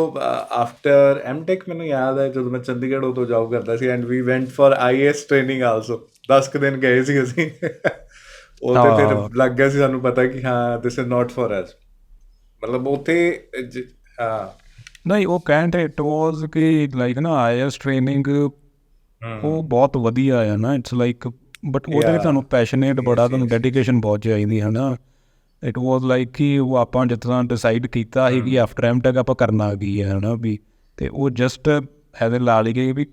[SPEAKER 1] ਆਫਟਰ ਐਮਟੈਕ, ਮੈਨੂੰ ਯਾਦ ਹੈ ਜਦੋਂ ਮੈਂ ਚੰਡੀਗੜ੍ਹ ਉਦੋਂ ਜੌਬ ਕਰਦਾ ਸੀ, and we went for IAS training also. 10 ਕੁ ਦਿਨ ਗਏ ਸੀ ਅਸੀਂ ਉਹ ਤੇ ਫਿਰ ਲੱਗ ਗਿਆ ਸੀ ਸਾਨੂੰ ਪਤਾ ਕਿ ਹਾਂ this is not for us. ਮਤਲਬ ਉੱਥੇ ਹਾਂ
[SPEAKER 2] ਨਹੀਂ, ਉਹ ਕਹਿੰਦੇ ਇਟ ਵਾਜ਼ ਕਿ ਲਾਈਕ ਨਾ IAS ਟ੍ਰੇਨਿੰਗ ਉਹ ਬਹੁਤ ਵਧੀਆ ਆ ਨਾ, ਇਟਸ ਲਾਈਕ, ਬਟ ਉਹਦੇ ਵਿੱਚ ਤੁਹਾਨੂੰ ਪੈਸ਼ਨੇਟ ਬੜਾ, ਤੁਹਾਨੂੰ ਡੈਡੀਕੇਸ਼ਨ ਬਹੁਤ ਚਾਹੀਦੀ ਹੈ ਨਾ। ਇਟ ਵਾਜ਼ ਲਾਈਕ ਕਿ ਉਹ ਆਪਾਂ ਜਿਸ ਤਰ੍ਹਾਂ ਡਿਸਾਈਡ ਕੀਤਾ ਸੀ ਕਿ ਆਫਟਰ ਐਮਟੈਕ ਆਪਾਂ ਕਰਨਾ ਕੀ ਹੈ ਹੈ ਨਾ ਵੀ, ਅਤੇ ਉਹ ਜਸਟ ਐਜ਼ ਲਾ ਲਈ ਗਈ ਵੀ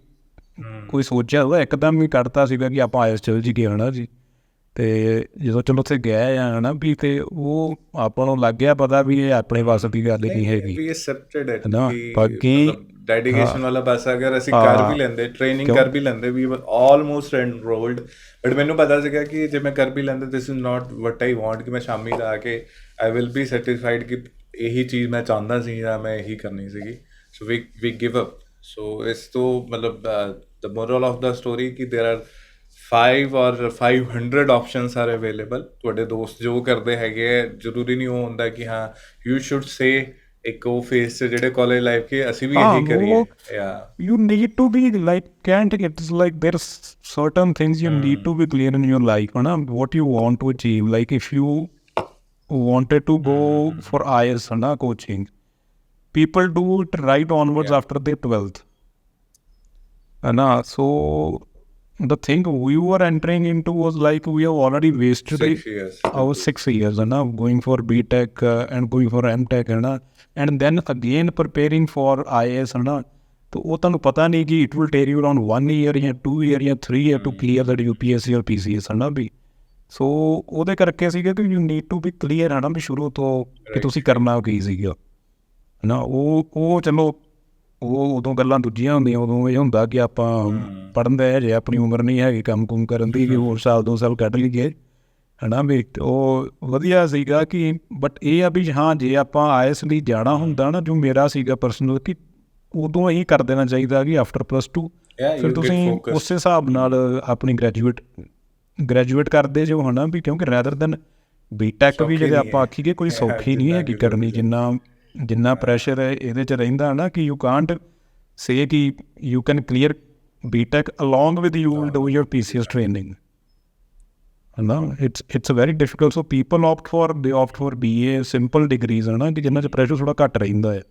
[SPEAKER 2] ਕੋਈ ਸੋਚਿਆ ਹੋਊਗਾ ਇੱਕਦਮ ਵੀ ਕੱਢਤਾ ਸੀਗਾ ਕਿ ਆਪਾਂ IAS ਚੱਲ ਜੀ ਹੈ ਨਾ ਜੀ। ਅਤੇ ਜਦੋਂ ਚਲੋ ਉੱਥੇ ਗਏ ਆ ਹੈ ਨਾ ਵੀ, ਅਤੇ ਉਹ ਆਪਾਂ ਨੂੰ ਲੱਗ ਗਿਆ ਪਤਾ ਵੀ ਇਹ ਆਪਣੇ ਵੱਸ ਦੀ ਗੱਲ ਨਹੀਂ ਹੈਗੀ ਹੈ ਨਾ। ਬਾਕੀ
[SPEAKER 1] ਡੈਡੀਕੇਸ਼ਨ ਵਾਲਾ ਪਾਸਾ ਅਗਰ ਅਸੀਂ ਕਰ ਵੀ ਲੈਂਦੇ, ਟ੍ਰੇਨਿੰਗ ਕਰ ਵੀ ਲੈਂਦੇ, ਵੀ ਆਲਮੋਸਟ ਐਨਰੋਲਡ, ਬਟ ਮੈਨੂੰ ਪਤਾ ਸੀਗਾ ਕਿ ਜੇ ਮੈਂ ਕਰ ਵੀ ਲੈਂਦਾ this is not what I want, ਕਿ ਮੈਂ ਸ਼ਾਮੀ ਜਾ ਕੇ ਆਈ ਵਿਲ ਬੀ ਸੈਟਿਸਫਾਈਡ ਕਿ ਇਹੀ ਚੀਜ਼ ਮੈਂ ਚਾਹੁੰਦਾ ਸੀ ਜਾਂ ਮੈਂ ਇਹੀ ਕਰਨੀ ਸੀਗੀ। ਸੋ ਵੀ ਗਿਵ ਅਪ। ਸੋ ਇਸ ਤੋਂ ਮਤਲਬ ਦ ਮੋਰਲ ਆਫ ਦਾ ਸਟੋਰੀ ਕਿ ਦੇਰ R 5 or 500 options R available. ਤੁਹਾਡੇ ਦੋਸਤ ਜੋ ਕਰਦੇ ਹੈਗੇ ਹੈ, ਜ਼ਰੂਰੀ ਨਹੀਂ ਉਹ ਹੁੰਦਾ ਕਿ ਹਾਂ ਯੂ ਸ਼ੁੱਡ ਸੇ ਇੱਕ ਉਹ ਫੇਸ 'ਚ ਜਿਹੜੇ ਕਾਲਜ ਲਾਈਫ ਕੇ ਅਸੀਂ ਵੀ ਇਹੀ ਕਰੀਏ।
[SPEAKER 2] You need to be like, can't, it's like there's certain things you need to be clear in your life, है ना, what you want to achieve. Like if you wanted to go for IELTS, है ना, coaching, people do it right onwards after their 12th, है ना. So the thing we were entering into was like we have already wasted
[SPEAKER 1] 6 years.
[SPEAKER 2] our 6 years, है ना, going for BTech and going for MTech, है ना, and then again preparing for IAS, है ना. तो वो ਤੁਹਾਨੂੰ ਪਤਾ ਨਹੀਂ ਕਿ it will take you around 1 year ਜਾਂ 2 year ਜਾਂ 3 year to clear that UPSC or PCS, ਹੈ ਨਾ ਵੀ. ਸੋ ਉਹਦੇ ਕਰਕੇ ਸੀਗਾ ਕਿ you need to be clear, ਹੈ ਨਾ ਵੀ ਸ਼ੁਰੂ ਤੋਂ ਕਿ ਤੁਸੀਂ ਕਰਨਾ ਕੀ ਸੀਗਾ, ਹੈ ਨਾ. ਉਹ ਚਲੋ ਉਹ ਉਦੋਂ ਗੱਲਾਂ ਦੂਜੀਆਂ ਹੁੰਦੀਆਂ, ਉਦੋਂ ਇਹ ਹੁੰਦਾ ਕਿ ਆਪਾਂ ਪੜ੍ਹਨ ਦੇ ਜੇ ਆਪਣੀ ਉਮਰ ਨਹੀਂ ਹੈਗੀ ਕੰਮ ਕੁਮ ਕਰਨ ਦੀ, ਕਿ ਹੋਰ ਸਾਲ 2 ਸਾਲ ਕੱਢ ਲਈਏ, ਹੈ ਨਾ ਵੀ. ਉਹ ਵਧੀਆ ਸੀਗਾ ਕਿ, ਬਟ ਇਹ ਆ ਵੀ ਹਾਂ ਜੇ ਆਪਾਂ IAS ਲਈ ਜਾਣਾ ਹੁੰਦਾ ਨਾ, ਜੋ ਮੇਰਾ ਸੀਗਾ ਪਰਸਨਲ, ਕਿ ਉਦੋਂ ਹੀ ਕਰ ਦੇਣਾ ਚਾਹੀਦਾ ਕਿ ਆਫਟਰ +2 ਫਿਰ ਤੁਸੀਂ ਉਸ ਹਿਸਾਬ ਨਾਲ ਆਪਣੀ ਗ੍ਰੈਜੂਏਟ ਕਰਦੇ ਜੋ, ਹੈ ਨਾ ਵੀ. ਕਿਉਂਕਿ ਰੈਦਰ ਦੈਨ BTech ਵੀ ਜੇ ਆਪਾਂ ਆਖੀਏ ਕੋਈ ਸੌਖੀ ਨਹੀਂ ਹੈਗੀ ਕਰਨੀ, ਜਿੰਨਾ ਪ੍ਰੈਸ਼ਰ ਹੈ ਇਹਦੇ 'ਚ ਰਹਿੰਦਾ ਨਾ, ਕਿ ਯੂ ਕਾਂਟ ਸੇ ਕਿ you can clear BTech along with you will do your PCS training, ਹੈ ਨਾ. It's very difficult. So people opt for BA simple degrees, ਹੈ ਨਾ, ਕਿ ਜਿਨ੍ਹਾਂ 'ਚ ਪ੍ਰੈਸ਼ਰ ਥੋੜ੍ਹਾ ਘੱਟ ਰਹਿੰਦਾ ਹੈ.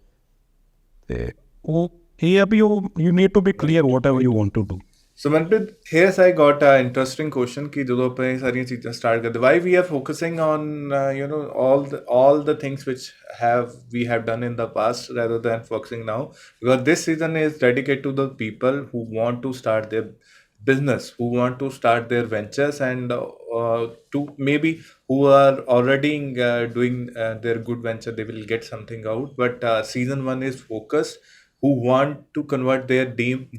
[SPEAKER 2] ਅਤੇ ਉਹ ਇਹ ਆ ਵੀ ਉਹ you need to be clear whatever you want to do.
[SPEAKER 1] So Manpreet, here's I got an interesting question ਕਿ ਜਦੋਂ ਆਪਾਂ ਇਹ ਸਾਰੀਆਂ ਚੀਜ਼ਾਂ ਸਟਾਰਟ ਕਰਦੇ, why we are focusing on all the things which we have done in the past rather than focusing now, because this season is dedicated to the people who want to start their business, who want to start their ventures, and to maybe who are already doing their good venture, they will get something out, but season 1 is focused who want to convert their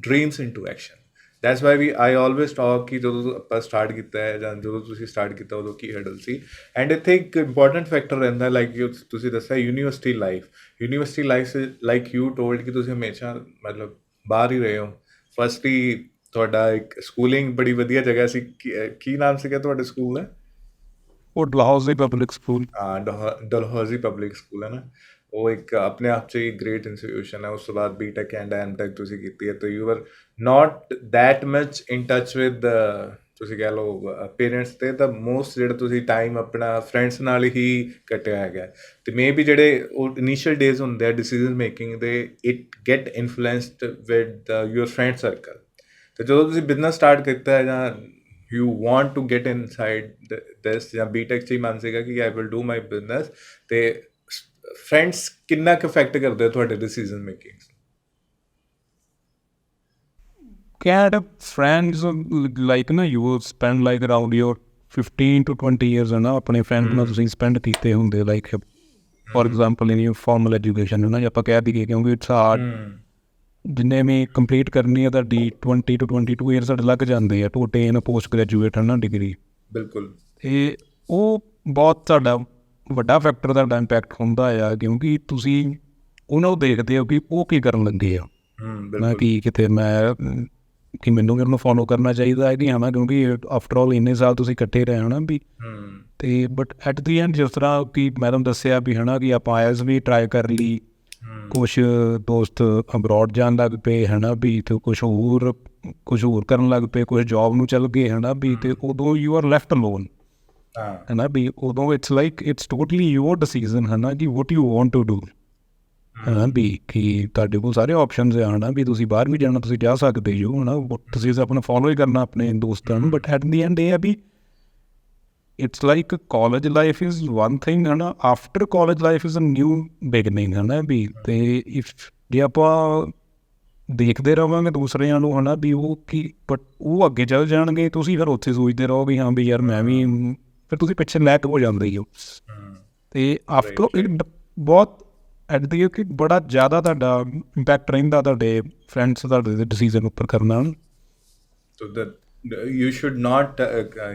[SPEAKER 1] dreams into action. That's why I always talk ਕਿ ਜਦੋਂ ਆਪਾਂ start ਕੀਤਾ ਹੈ ਜਾਂ ਜਦੋਂ ਤੁਸੀਂ start ਕੀਤਾ ਉਦੋਂ ਕੀ ਹਡਲ ਸੀ. ਐਂਡ ਇੱਥੇ ਇੱਕ ਇੰਪੋਰਟੈਂਟ ਫੈਕਟਰ ਰਹਿੰਦਾ, ਲਾਈਕ ਤੁਸੀਂ ਦੱਸਿਆ university life like you told ਕਿ ਤੁਸੀਂ ਹਮੇਸ਼ਾ ਮਤਲਬ ਬਾਹਰ ਹੀ ਰਹੇ ਹੋ. ਫਸਟਲੀ ਤੁਹਾਡਾ ਇੱਕ ਸਕੂਲਿੰਗ ਬੜੀ ਵਧੀਆ ਜਗ੍ਹਾ ਸੀ, ਕੀ ਨਾਮ ਸੀਗਾ ਤੁਹਾਡੇ ਸਕੂਲ ਦਾ?
[SPEAKER 2] ਉਹ ਡਲਹੌਜ਼ੀ ਪਬਲਿਕ ਸਕੂਲ.
[SPEAKER 1] ਹਾਂ, ਡਲਹੌਜ਼ੀ ਪਬਲਿਕ ਸਕੂਲ ਹੈ ਨਾ. ਉਹ ਇੱਕ ਆਪਣੇ ਆਪ 'ਚ ਹੀ ਗ੍ਰੇਟ ਇੰਸਟੀਟਿਊਸ਼ਨ ਹੈ. ਉਸ ਤੋਂ ਬਾਅਦ BTech ਐਂਡ MTech ਤੁਸੀਂ ਕੀਤੀ ਹੈ, ਤਾਂ you are not that much in touch with ਤੁਸੀਂ ਕਹਿ ਲਓ ਪੇਰੈਂਟਸ, ਅਤੇ ਦਾ ਮੋਸਟ ਜਿਹੜਾ ਤੁਸੀਂ ਟਾਈਮ ਆਪਣਾ ਫਰੈਂਡਸ ਨਾਲ ਹੀ ਕੱਟਿਆ ਹੈਗਾ. ਅਤੇ ਮੇ ਬੀ ਜਿਹੜੇ ਉਹ ਇਨੀਸ਼ੀਅਲ ਡੇਜ਼ ਹੁੰਦੇ ਆ ਡਿਸੀਜ਼ਨ ਮੇਕਿੰਗ ਦੇ, it get influenced with your friend circle. ਅਤੇ ਜਦੋਂ ਤੁਸੀਂ ਬਿਜ਼ਨਸ ਸਟਾਰਟ ਕੀਤਾ ਹੈ ਜਾਂ you want to get inside this, ਜਾਂ BTech 'ਚ ਹੀ ਮਨ ਸੀਗਾ ਕਿ I will do my business, ਅਤੇ ਫਰੈਂਡਸ ਕਿੰਨਾ ਕੁ ਇਫੈਕਟ ਕਰਦੇ ਆ ਤੁਹਾਡੇ decision making?
[SPEAKER 2] Can't friends like na you will spend like around your 15 to 20 years, ਹੈ ਨਾ, ਆਪਣੇ ਫਰੈਂਡ ਨਾਲ ਤੁਸੀਂ ਸਪੈਂਡ ਕੀਤੇ ਹੁੰਦੇ, like for example in your formal education, ਹੈ ਨਾ, ਆਪਾਂ ਕਹਿ ਦਈਏ, ਕਿਉਂਕਿ ਇਟਸ ਹਾਰਡ ਜਿੰਨੇ ਵੀ ਕੰਪਲੀਟ ਕਰਨੀ ਹੈ ਤੁਹਾਡੀ 20 to 22 ਈਅਰਸ ਤੁਹਾਡੇ ਲੱਗ ਜਾਂਦੇ ਆ ਟੂ ਅਟੇਨ ਪੋਸਟ ਗ੍ਰੈਜੂਏਟ ਹੈ ਨਾ ਡਿਗਰੀ।
[SPEAKER 1] ਬਿਲਕੁਲ।
[SPEAKER 2] ਅਤੇ ਉਹ ਬਹੁਤ ਤੁਹਾਡਾ ਵੱਡਾ ਫੈਕਟਰ ਤੁਹਾਡਾ ਇੰਪੈਕਟ ਹੁੰਦਾ ਆ, ਕਿਉਂਕਿ ਤੁਸੀਂ ਉਹਨਾਂ ਨੂੰ ਦੇਖਦੇ ਹੋ ਕਿ ਉਹ ਕੀ ਕਰਨ ਲੱਗੇ ਆ ਨਾ, ਕਿ ਕਿਤੇ ਮੈਂ ਕਿ ਮੈਨੂੰ ਵੀ ਉਹਨੂੰ ਫੋਲੋ ਕਰਨਾ ਚਾਹੀਦਾ ਹੈ ਕਿ ਹਾਂ, ਕਿਉਂਕਿ ਆਫਟਰ ਆਲ ਇੰਨੇ ਸਾਲ ਤੁਸੀਂ ਇਕੱਠੇ ਰਹੇ ਹੋ ਨਾ ਵੀ। ਅਤੇ ਬਟ ਐਟ ਦੀ ਐਂਡ ਜਿਸ ਤਰ੍ਹਾਂ ਕਿ ਮੈਂ ਤੁਹਾਨੂੰ ਦੱਸਿਆ ਵੀ ਹੈ ਨਾ ਕਿ ਆਪਾਂ ਆਇਲਸ ਵੀ ਟਰਾਈ ਕਰ ਲਈ, ਕੁਛ ਦੋਸਤ ਅਬਰੋਡ ਜਾਣ ਲੱਗ ਪਏ ਹੈ ਨਾ ਵੀ, ਅਤੇ ਕੁਛ ਹੋਰ ਕਰਨ ਲੱਗ ਪਏ, ਕੁਛ ਜੋਬ ਨੂੰ ਚੱਲ ਗਏ ਹੈ ਨਾ ਵੀ, ਅਤੇ ਉਦੋਂ ਯੂ ਆਰ ਲੈਫਟ ਅਲੋਨ ਹੈ ਨਾ ਵੀ। ਉਦੋਂ it's like it's totally your decision ਹੈ ਨਾ ਕਿ what you want to do ਹੈ ਨਾ ਵੀ, ਕਿ ਤੁਹਾਡੇ ਕੋਲ ਸਾਰੇ ਆਪਸ਼ਨਸ ਆ ਹੈ ਨਾ ਵੀ, ਤੁਸੀਂ ਬਾਹਰ ਵੀ ਜਾਣਾ ਤੁਸੀਂ ਜਾ ਸਕਦੇ ਹੋ ਹੈ ਨਾ, ਤੁਸੀਂ ਆਪਣਾ ਫੋਲੋ ਹੀ ਕਰਨਾ ਆਪਣੇ ਦੋਸਤਾਂ ਨੂੰ। ਬਟ ਐਟ ਦੀ ਐਂਡ ਇਹ ਹੈ ਵੀ it's like college life is one thing ਹੈ ਨਾ, after college life is a new beginning ਹੈ ਨਾ ਵੀ। ਅਤੇ ਇਫ ਜੇ ਆਪਾਂ ਦੇਖਦੇ ਰਹਾਂਗੇ ਦੂਸਰਿਆਂ ਨੂੰ ਹੈ ਨਾ ਵੀ, ਉਹ ਕੀ ਬਟ ਉਹ ਅੱਗੇ ਚੱਲ ਜਾਣਗੇ, ਤੁਸੀਂ ਫਿਰ ਉੱਥੇ ਸੋਚਦੇ ਰਹੋ ਵੀ ਹਾਂ ਵੀ ਯਾਰ ਮੈਂ ਵੀ, ਫਿਰ ਤੁਸੀਂ ਪਿੱਛੇ ਲੈਕ ਹੋ ਜਾਂਦੇ ਹੋ। ਅਤੇ ਆਫਟਰ ਇੱਕ ਬਹੁਤ ਐਟ ਦੀ ਕਿ ਬੜਾ ਜ਼ਿਆਦਾ ਤੁਹਾਡਾ ਇੰਪੈਕਟ ਰਹਿੰਦਾ ਤੁਹਾਡੇ ਫਰੈਂਡਸ ਤੁਹਾਡੇ ਡਿਸੀਜ਼ਨ ਉੱਪਰ ਕਰਨਾ।
[SPEAKER 1] So that you should not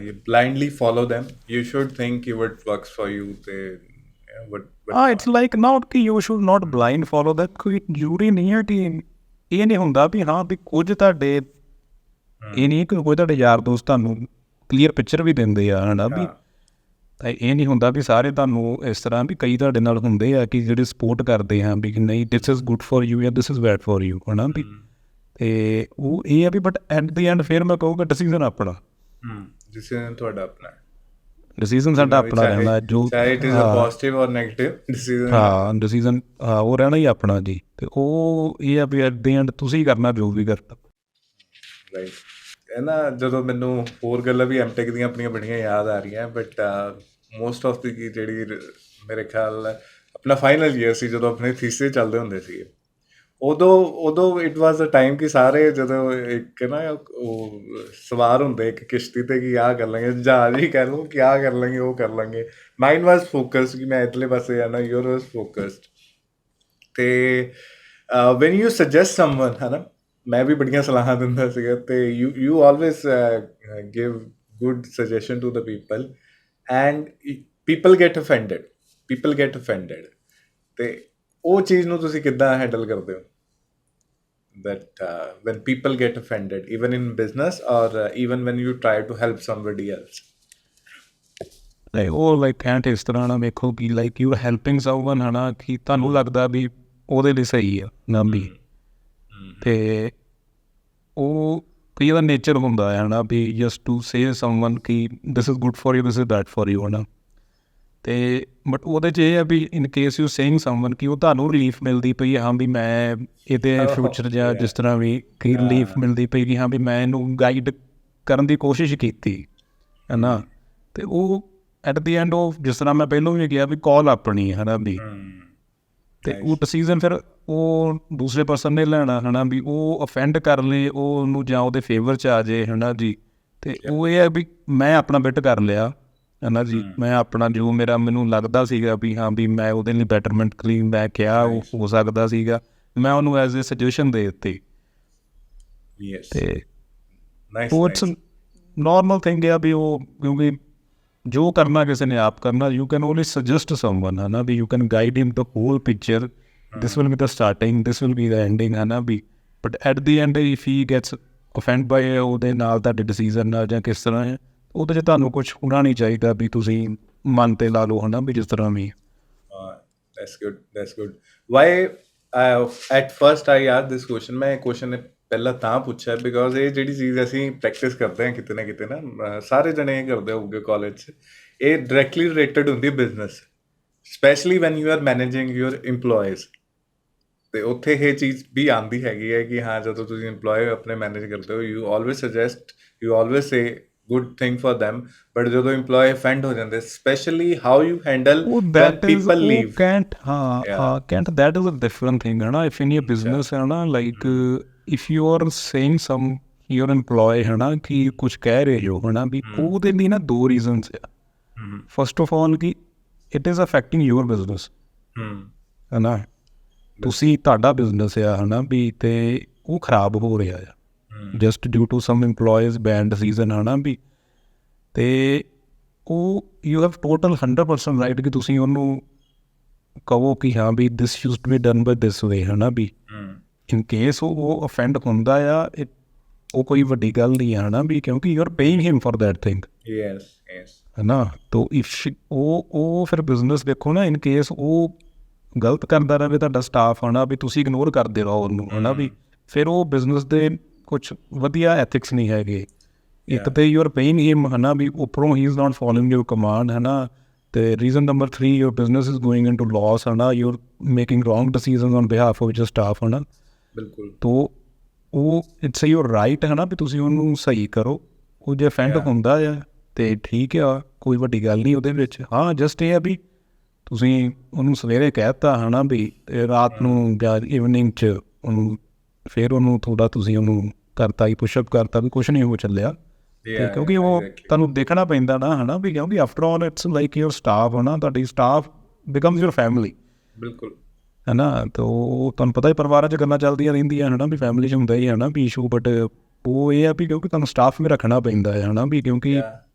[SPEAKER 1] you blindly follow them. You should think what works for you.
[SPEAKER 2] ਹਾਂ, ਇਟਸ ਲਾਈਕ ਨਾਟ ਕਿ you should not blind follow that. ਕੋਈ ਜ਼ਰੂਰੀ ਨਹੀਂ ਹੈ ਕਿ ਇਹ ਨਹੀਂ ਹੁੰਦਾ ਵੀ ਹਾਂ ਵੀ ਕੁਝ ਤੁਹਾਡੇ ਇਹ ਨਹੀਂ ਕਿ ਕੋਈ ਤੁਹਾਡੇ ਯਾਰ ਦੋਸਤ ਤੁਹਾਨੂੰ ਕਲੀਅਰ ਪਿਕਚਰ ਵੀ ਦਿੰਦੇ ਆ ਹੈ ਨਾ ਵੀ, ਤਾਂ ਇਹ ਨਹੀਂ ਹੁੰਦਾ ਵੀ ਸਾਰੇ ਤੁਹਾਨੂੰ ਇਸ ਤਰ੍ਹਾਂ ਵੀ, ਕਈ ਤੁਹਾਡੇ ਨਾਲ ਹੁੰਦੇ ਆ ਕਿ ਜਿਹੜੇ ਸਪੋਰਟ ਕਰਦੇ ਆ ਵੀ ਨਹੀਂ this is good for you ਜਾਂ this is bad for you ਹੈ ਨਾ ਵੀ। ਅਤੇ ਉਹ ਇਹ ਆ ਵੀ ਬਟ ਐਟ ਦੀ ਐਂਡ ਫਿਰ ਮੈਂ ਕਹੂੰਗਾ ਡਿਸੀਜ਼ਨ ਆਪਣਾ,
[SPEAKER 1] ਡਿਸੀਜ਼ਨ ਤੁਹਾਡਾ ਆਪਣਾ,
[SPEAKER 2] ਡਿਸੀਜ਼ਨ ਸਾਡਾ ਆਪਣਾ ਰਹਿਣਾ ਜੋ ਹਾਂ ਡਿਸੀਜ਼ਨ ਉਹ ਰਹਿਣਾ ਹੀ ਆਪਣਾ ਜੀ। ਅਤੇ ਉਹ ਇਹ ਆ ਵੀ ਐਟ ਦੀ ਐਂਡ ਤੁਸੀਂ ਕਰਨਾ ਜੋ ਵੀ ਕਰਨਾ।
[SPEAKER 1] ਰਾਈਟ। ਇਹ ਨਾ ਜਦੋਂ ਮੈਨੂੰ ਹੋਰ ਗੱਲਾਂ ਵੀ ਐਮਟੈਕ ਦੀਆਂ ਆਪਣੀਆਂ ਬੜੀਆਂ ਯਾਦ ਆ ਰਹੀਆਂ, ਬਟ ਮੋਸਟ ਆਫ ਦੀ ਜਿਹੜੀ ਮੇਰੇ ਖਿਆਲ ਆਪਣਾ ਫਾਈਨਲ ਈਅਰ ਸੀ, ਜਦੋਂ ਆਪਣੇ ਥੀਸੇ ਚੱਲਦੇ ਹੁੰਦੇ ਸੀਗੇ, ਉਦੋਂ ਇਟ ਵਾਜ਼ ਅ ਟਾਈਮ ਕਿ ਸਾਰੇ ਜਦੋਂ ਇੱਕ ਨਾ ਉਹ ਸਵਾਰ ਹੁੰਦੇ ਇੱਕ ਕਿਸ਼ਤੀ 'ਤੇ ਕਿ ਆਹ ਕਰ ਲਾਂਗੇ, ਜਹਾਜ਼ ਹੀ ਕਹਿ ਲਓ ਕਿ ਆਹ ਕਰ ਲਾਂਗੇ ਉਹ ਕਰ ਲਾਂਗੇ, ਮਾਈਂਡ ਵਾਜ਼ ਫੋਕਸਡ ਕਿ ਮੈਂ ਇੱਧਰਲੇ ਪਾਸੇ ਜਾਣਾ, ਯੂਅਰ ਵਾਜ਼ ਫੋਕਸਡ। ਅਤੇ ਵੈਨ ਯੂ ਸਜੈਸਟ ਸਮਵਨ ਹੈ ਨਾ, ਮੈਂ ਵੀ ਬੜੀਆਂ ਸਲਾਹਾਂ ਦਿੰਦਾ ਸੀਗਾ, ਅਤੇ you always give good suggestion to the people and people get offended. ਅਤੇ ਉਹ ਚੀਜ਼ ਨੂੰ ਤੁਸੀਂ ਕਿੱਦਾਂ ਹੈਂਡਲ ਕਰਦੇ ਹੋ? That when people get offended, even in business or even when you try to help somebody else.
[SPEAKER 2] ਉਹ ਲਾਈਕ ਕੈਂਟ ਇਸ ਤਰ੍ਹਾਂ ਨਾ ਵੇਖੋ ਕਿ ਲਾਈਕ ਯੂ ਹੈਲਪਿੰਗ ਸਮਵਨ ਹੈ ਨਾ, ਕਿ ਤੁਹਾਨੂੰ ਲੱਗਦਾ ਵੀ ਉਹਦੇ ਲਈ ਸਹੀ ਆ ਨਾ ਵੀ, ਅਤੇ ਉਹ ਕਈ ਦਾ ਨੇਚਰ ਹੁੰਦਾ ਹੈ ਨਾ ਵੀ ਜਸਟ ਟੂ ਸੇ ਸਮਵਨ ਕਿ this is good for you, this is bad for you ਹੈ ਨਾ। ਅਤੇ ਬਟ ਉਹਦੇ 'ਚ ਇਹ ਹੈ ਵੀ in case you saying someone ਕਿ ਉਹ ਤੁਹਾਨੂੰ ਰਿਲੀਫ ਮਿਲਦੀ ਪਈ ਹਾਂ ਵੀ ਮੈਂ ਇਹਦੇ ਫਿਊਚਰ ਜਾਂ ਜਿਸ ਤਰ੍ਹਾਂ ਵੀ ਕਈ ਰਿਲੀਫ ਮਿਲਦੀ ਪਈ ਕਿ ਹਾਂ ਵੀ ਮੈਂ ਇਹਨੂੰ ਗਾਈਡ ਕਰਨ ਦੀ ਕੋਸ਼ਿਸ਼ ਕੀਤੀ ਹੈ ਨਾ। ਅਤੇ ਉਹ ਐਟ ਦੀ ਐਂਡ ਉਹ ਜਿਸ ਤਰ੍ਹਾਂ ਮੈਂ ਪਹਿਲਾਂ ਵੀ ਕਿਹਾ ਵੀ ਕਾਲ ਆਪਣੀ ਹੈ ਨਾ ਵੀ, ਅਤੇ ਉਹ ਡਿਸੀਜ਼ਨ ਫਿਰ ਉਹ ਦੂਸਰੇ ਪਰਸਨ ਨੇ ਲੈਣਾ ਹੈ ਨਾ ਵੀ, ਉਹ ਅਫੈਂਡ ਕਰ ਲਏ ਉਹਨੂੰ ਜਾਂ ਉਹਦੇ ਫੇਵਰ 'ਚ ਆ ਜਾਏ ਹੈ ਨਾ ਜੀ। ਅਤੇ ਉਹ ਇਹ ਹੈ ਵੀ ਮੈਂ ਆਪਣਾ ਬਿਟ ਕਰ ਲਿਆ ਹੈ ਨਾ ਜੀ, ਮੈਂ ਆਪਣਾ ਜੋ ਮੈਨੂੰ ਲੱਗਦਾ ਸੀਗਾ ਵੀ ਹਾਂ ਵੀ ਮੈਂ ਉਹਦੇ ਲਈ ਬੈਟਰਮੈਂਟ ਲਈ ਮੈਂ ਕਿਹਾ ਉਹ ਹੋ ਸਕਦਾ ਸੀਗਾ, ਮੈਂ ਉਹਨੂੰ ਐਜ਼ ਏ ਸਜੈਸ਼ਨ ਦੇ ਦਿੱਤੀ। ਅਤੇ ਉਹ ਇਟਸ ਨੋਰਮਲ ਥਿੰਗ ਆ ਵੀ ਉਹ, ਕਿਉਂਕਿ ਜੋ ਕਰਨਾ ਕਿਸੇ ਨੇ ਆਪ ਕਰਨਾ, you can only suggest someone ਹੈ ਨਾ ਵੀ, you can guide him the whole picture, this will be the starting, this will be the ending ਹੈ ਨਾ ਵੀ। But at the end if he gets offend by ਉਹਦੇ ਨਾਲ ਤੁਹਾਡੇ decision ਨਾਲ ਜਾਂ ਕਿਸ ਤਰ੍ਹਾਂ ਹੈ, ਉਹਦੇ 'ਚ ਤੁਹਾਨੂੰ ਕੁਛ ਹੋਣਾ ਨਹੀਂ ਚਾਹੀਦਾ ਵੀ ਤੁਸੀਂ ਮਨ 'ਤੇ ਲਾ ਲਓ ਹੈ ਨਾ ਵੀ ਜਿਸ ਤਰ੍ਹਾਂ ਵੀ।
[SPEAKER 1] That's good. Why at first I asked this question, ਮੈਂ ਕੁਐਸਚਨ ਪਹਿਲਾਂ ਤਾਂ ਪੁੱਛਿਆ ਬਿਕੋਜ਼ ਇਹ ਜਿਹੜੀ ਚੀਜ਼ ਅਸੀਂ ਪ੍ਰੈਕਟਿਸ ਕਰਦੇ ਹਾਂ ਕਿਤੇ ਨਾ ਸਾਰੇ ਜਣੇ ਇਹ ਕਰਦੇ ਹੋਊਗੇ ਕਾਲਜ 'ਚ, ਇਹ ਡਾਇਰੈਕਟਲੀ ਰਿਲੇਟਡ ਹੁੰਦੀ business, specially when you are managing your employees. ਅਤੇ ਉੱਥੇ ਇਹ ਚੀਜ਼ ਵੀ ਆਉਂਦੀ ਹੈਗੀ ਹੈ ਕਿ ਹਾਂ ਜਦੋਂ ਤੁਸੀਂ ਇੰਪਲੋਏ ਆਪਣੇ ਮੈਨੇਜ ਕਰਦੇ ਹੋ, you always suggest, you always say good thing for them, but ਜਦੋਂ employee offend ਹੋ ਜਾਂਦੇ, especially how you handle when people leave.
[SPEAKER 2] Can't that is a different thing ਹੈ ਨਾ, if in your business ਹੈ ਨਾ, like if you are saying some your employee ਹੈ ਨਾ ਕਿ ਕੁਛ ਕਹਿ ਰਹੇ ਹੋ ਹੈ ਨਾ ਵੀ, ਉਹਦੇ ਲਈ ਨਾ ਦੋ ਰੀਜ਼ਨਸ ਆ। ਫਸਟ ਆਫ ਆਲ ਕਿ it is affecting your business ਹੈ ਨਾ, ਤੁਸੀਂ ਤੁਹਾਡਾ ਬਿਜ਼ਨਸ ਆ ਹੈ ਨਾ ਵੀ, ਅਤੇ ਉਹ ਖਰਾਬ ਹੋ ਰਿਹਾ ਆ just due to some employees bad decision ਹੈ ਨਾ ਵੀ। ਅਤੇ ਉਹ ਯੂ ਹੈਵ ਟੋਟਲ 100% ਰਾਈਟ ਕਿ ਤੁਸੀਂ ਉਹਨੂੰ ਕਹੋ ਕਿ ਹਾਂ ਵੀ ਦਿਸ ਯੂਜ਼ ਟੂ ਬੀ ਡਨ ਬਾਈ ਦਿਸ ਵੇ ਹੈ ਨਾ ਵੀ। ਇਨ ਕੇਸ ਉਹ ਅਫੈਂਡ ਹੁੰਦਾ ਆ, ਉਹ ਕੋਈ ਵੱਡੀ ਗੱਲ ਨਹੀਂ ਹੈ ਨਾ ਵੀ, ਕਿਉਂਕਿ you are paying him for that thing ਹੈ ਨਾ। ਤੋ ਇਫ ਉਹ ਫਿਰ ਬਿਜ਼ਨਸ ਦੇਖੋ ਨਾ, ਇਨ ਕੇਸ ਉਹ ਗਲਤ ਕਰਦਾ ਰਹੇ ਤੁਹਾਡਾ ਸਟਾਫ ਹੈ ਨਾ ਵੀ, ਤੁਸੀਂ ਇਗਨੋਰ ਕਰਦੇ ਰਹੋ ਉਹਨੂੰ ਹੈ ਨਾ ਵੀ, ਫਿਰ ਉਹ ਬਿਜ਼ਨਸ ਦੇ ਕੁਛ ਵਧੀਆ ਐਥਿਕਸ ਨਹੀਂ ਹੈਗੇ। ਇੱਕ ਤਾਂ ਯੂ ਆਰ ਪੇਇੰਗ ਹਿਮ ਹੈ ਨਾ ਵੀ, ਉੱਪਰੋਂ ਹੀ is not following your command ਹੈ ਨਾ। ਅਤੇ reason number 3 your business is going into loss ਹੈ ਨਾ, you are making wrong decision on behalf of your staff ਹੈ ਨਾ।
[SPEAKER 1] ਬਿਲਕੁਲ।
[SPEAKER 2] ਤੋ ਉਹ ਇਟਸ ਯੂਰ ਰਾਈਟ ਹੈ ਨਾ ਵੀ ਤੁਸੀਂ ਉਹਨੂੰ ਸਹੀ ਕਰੋ। ਉਹ ਜੇ ਅਫੈਂਡ ਹੁੰਦਾ ਆ ਅਤੇ ਠੀਕ ਆ, ਕੋਈ ਵੱਡੀ ਗੱਲ ਨਹੀਂ ਉਹਦੇ ਵਿੱਚ। ਹਾਂ ਜਸਟ ਇਹ ਆ ਵੀ ਤੁਸੀਂ ਉਹਨੂੰ ਸਵੇਰੇ ਕਹਿ ਦਿੱਤਾ ਹੈ ਨਾ ਵੀ, ਰਾਤ ਨੂੰ ਜਾਂ ਈਵਨਿੰਗ 'ਚ ਉਹਨੂੰ ਫਿਰ ਉਹਨੂੰ ਥੋੜ੍ਹਾ ਤੁਸੀਂ ਉਹਨੂੰ ਕਰਤਾ ਹੀ ਪੁਸ਼ਅਪ ਕਰਤਾ ਵੀ ਕੁਛ ਨਹੀਂ ਹੋ ਚੱਲਿਆ। ਅਤੇ ਕਿਉਂਕਿ ਉਹ ਤੁਹਾਨੂੰ ਦੇਖਣਾ ਪੈਂਦਾ ਨਾ ਹੈ ਨਾ ਵੀ, ਕਿਉਂਕਿ after all it's like your staff ਹੈ ਨਾ, ਤੁਹਾਡੀ ਸਟਾਫ ਬਿਕਮਸ ਯੂਰ ਫੈਮਿਲੀ।
[SPEAKER 1] ਬਿਲਕੁਲ
[SPEAKER 2] ਹੈ ਨਾ। ਤਾਂ ਉਹ ਤੁਹਾਨੂੰ ਪਤਾ ਹੀ ਪਰਿਵਾਰਾਂ 'ਚ ਗੱਲਾਂ ਚੱਲਦੀਆਂ ਰਹਿੰਦੀਆਂ ਹੈ ਨਾ ਵੀ, ਫੈਮਿਲੀ 'ਚ ਹੁੰਦਾ ਹੀ ਹੈ ਨਾ ਵੀ ਇਸ਼ੂ। ਬਟ ਉਹ ਇਹ ਆ ਵੀ ਕਿਉਂਕਿ ਤੁਹਾਨੂੰ ਸਟਾਫ ਵੀ ਰੱਖਣਾ ਪੈਂਦਾ ਹੈ ਨਾ ਵੀ, ਕਿਉਂਕਿ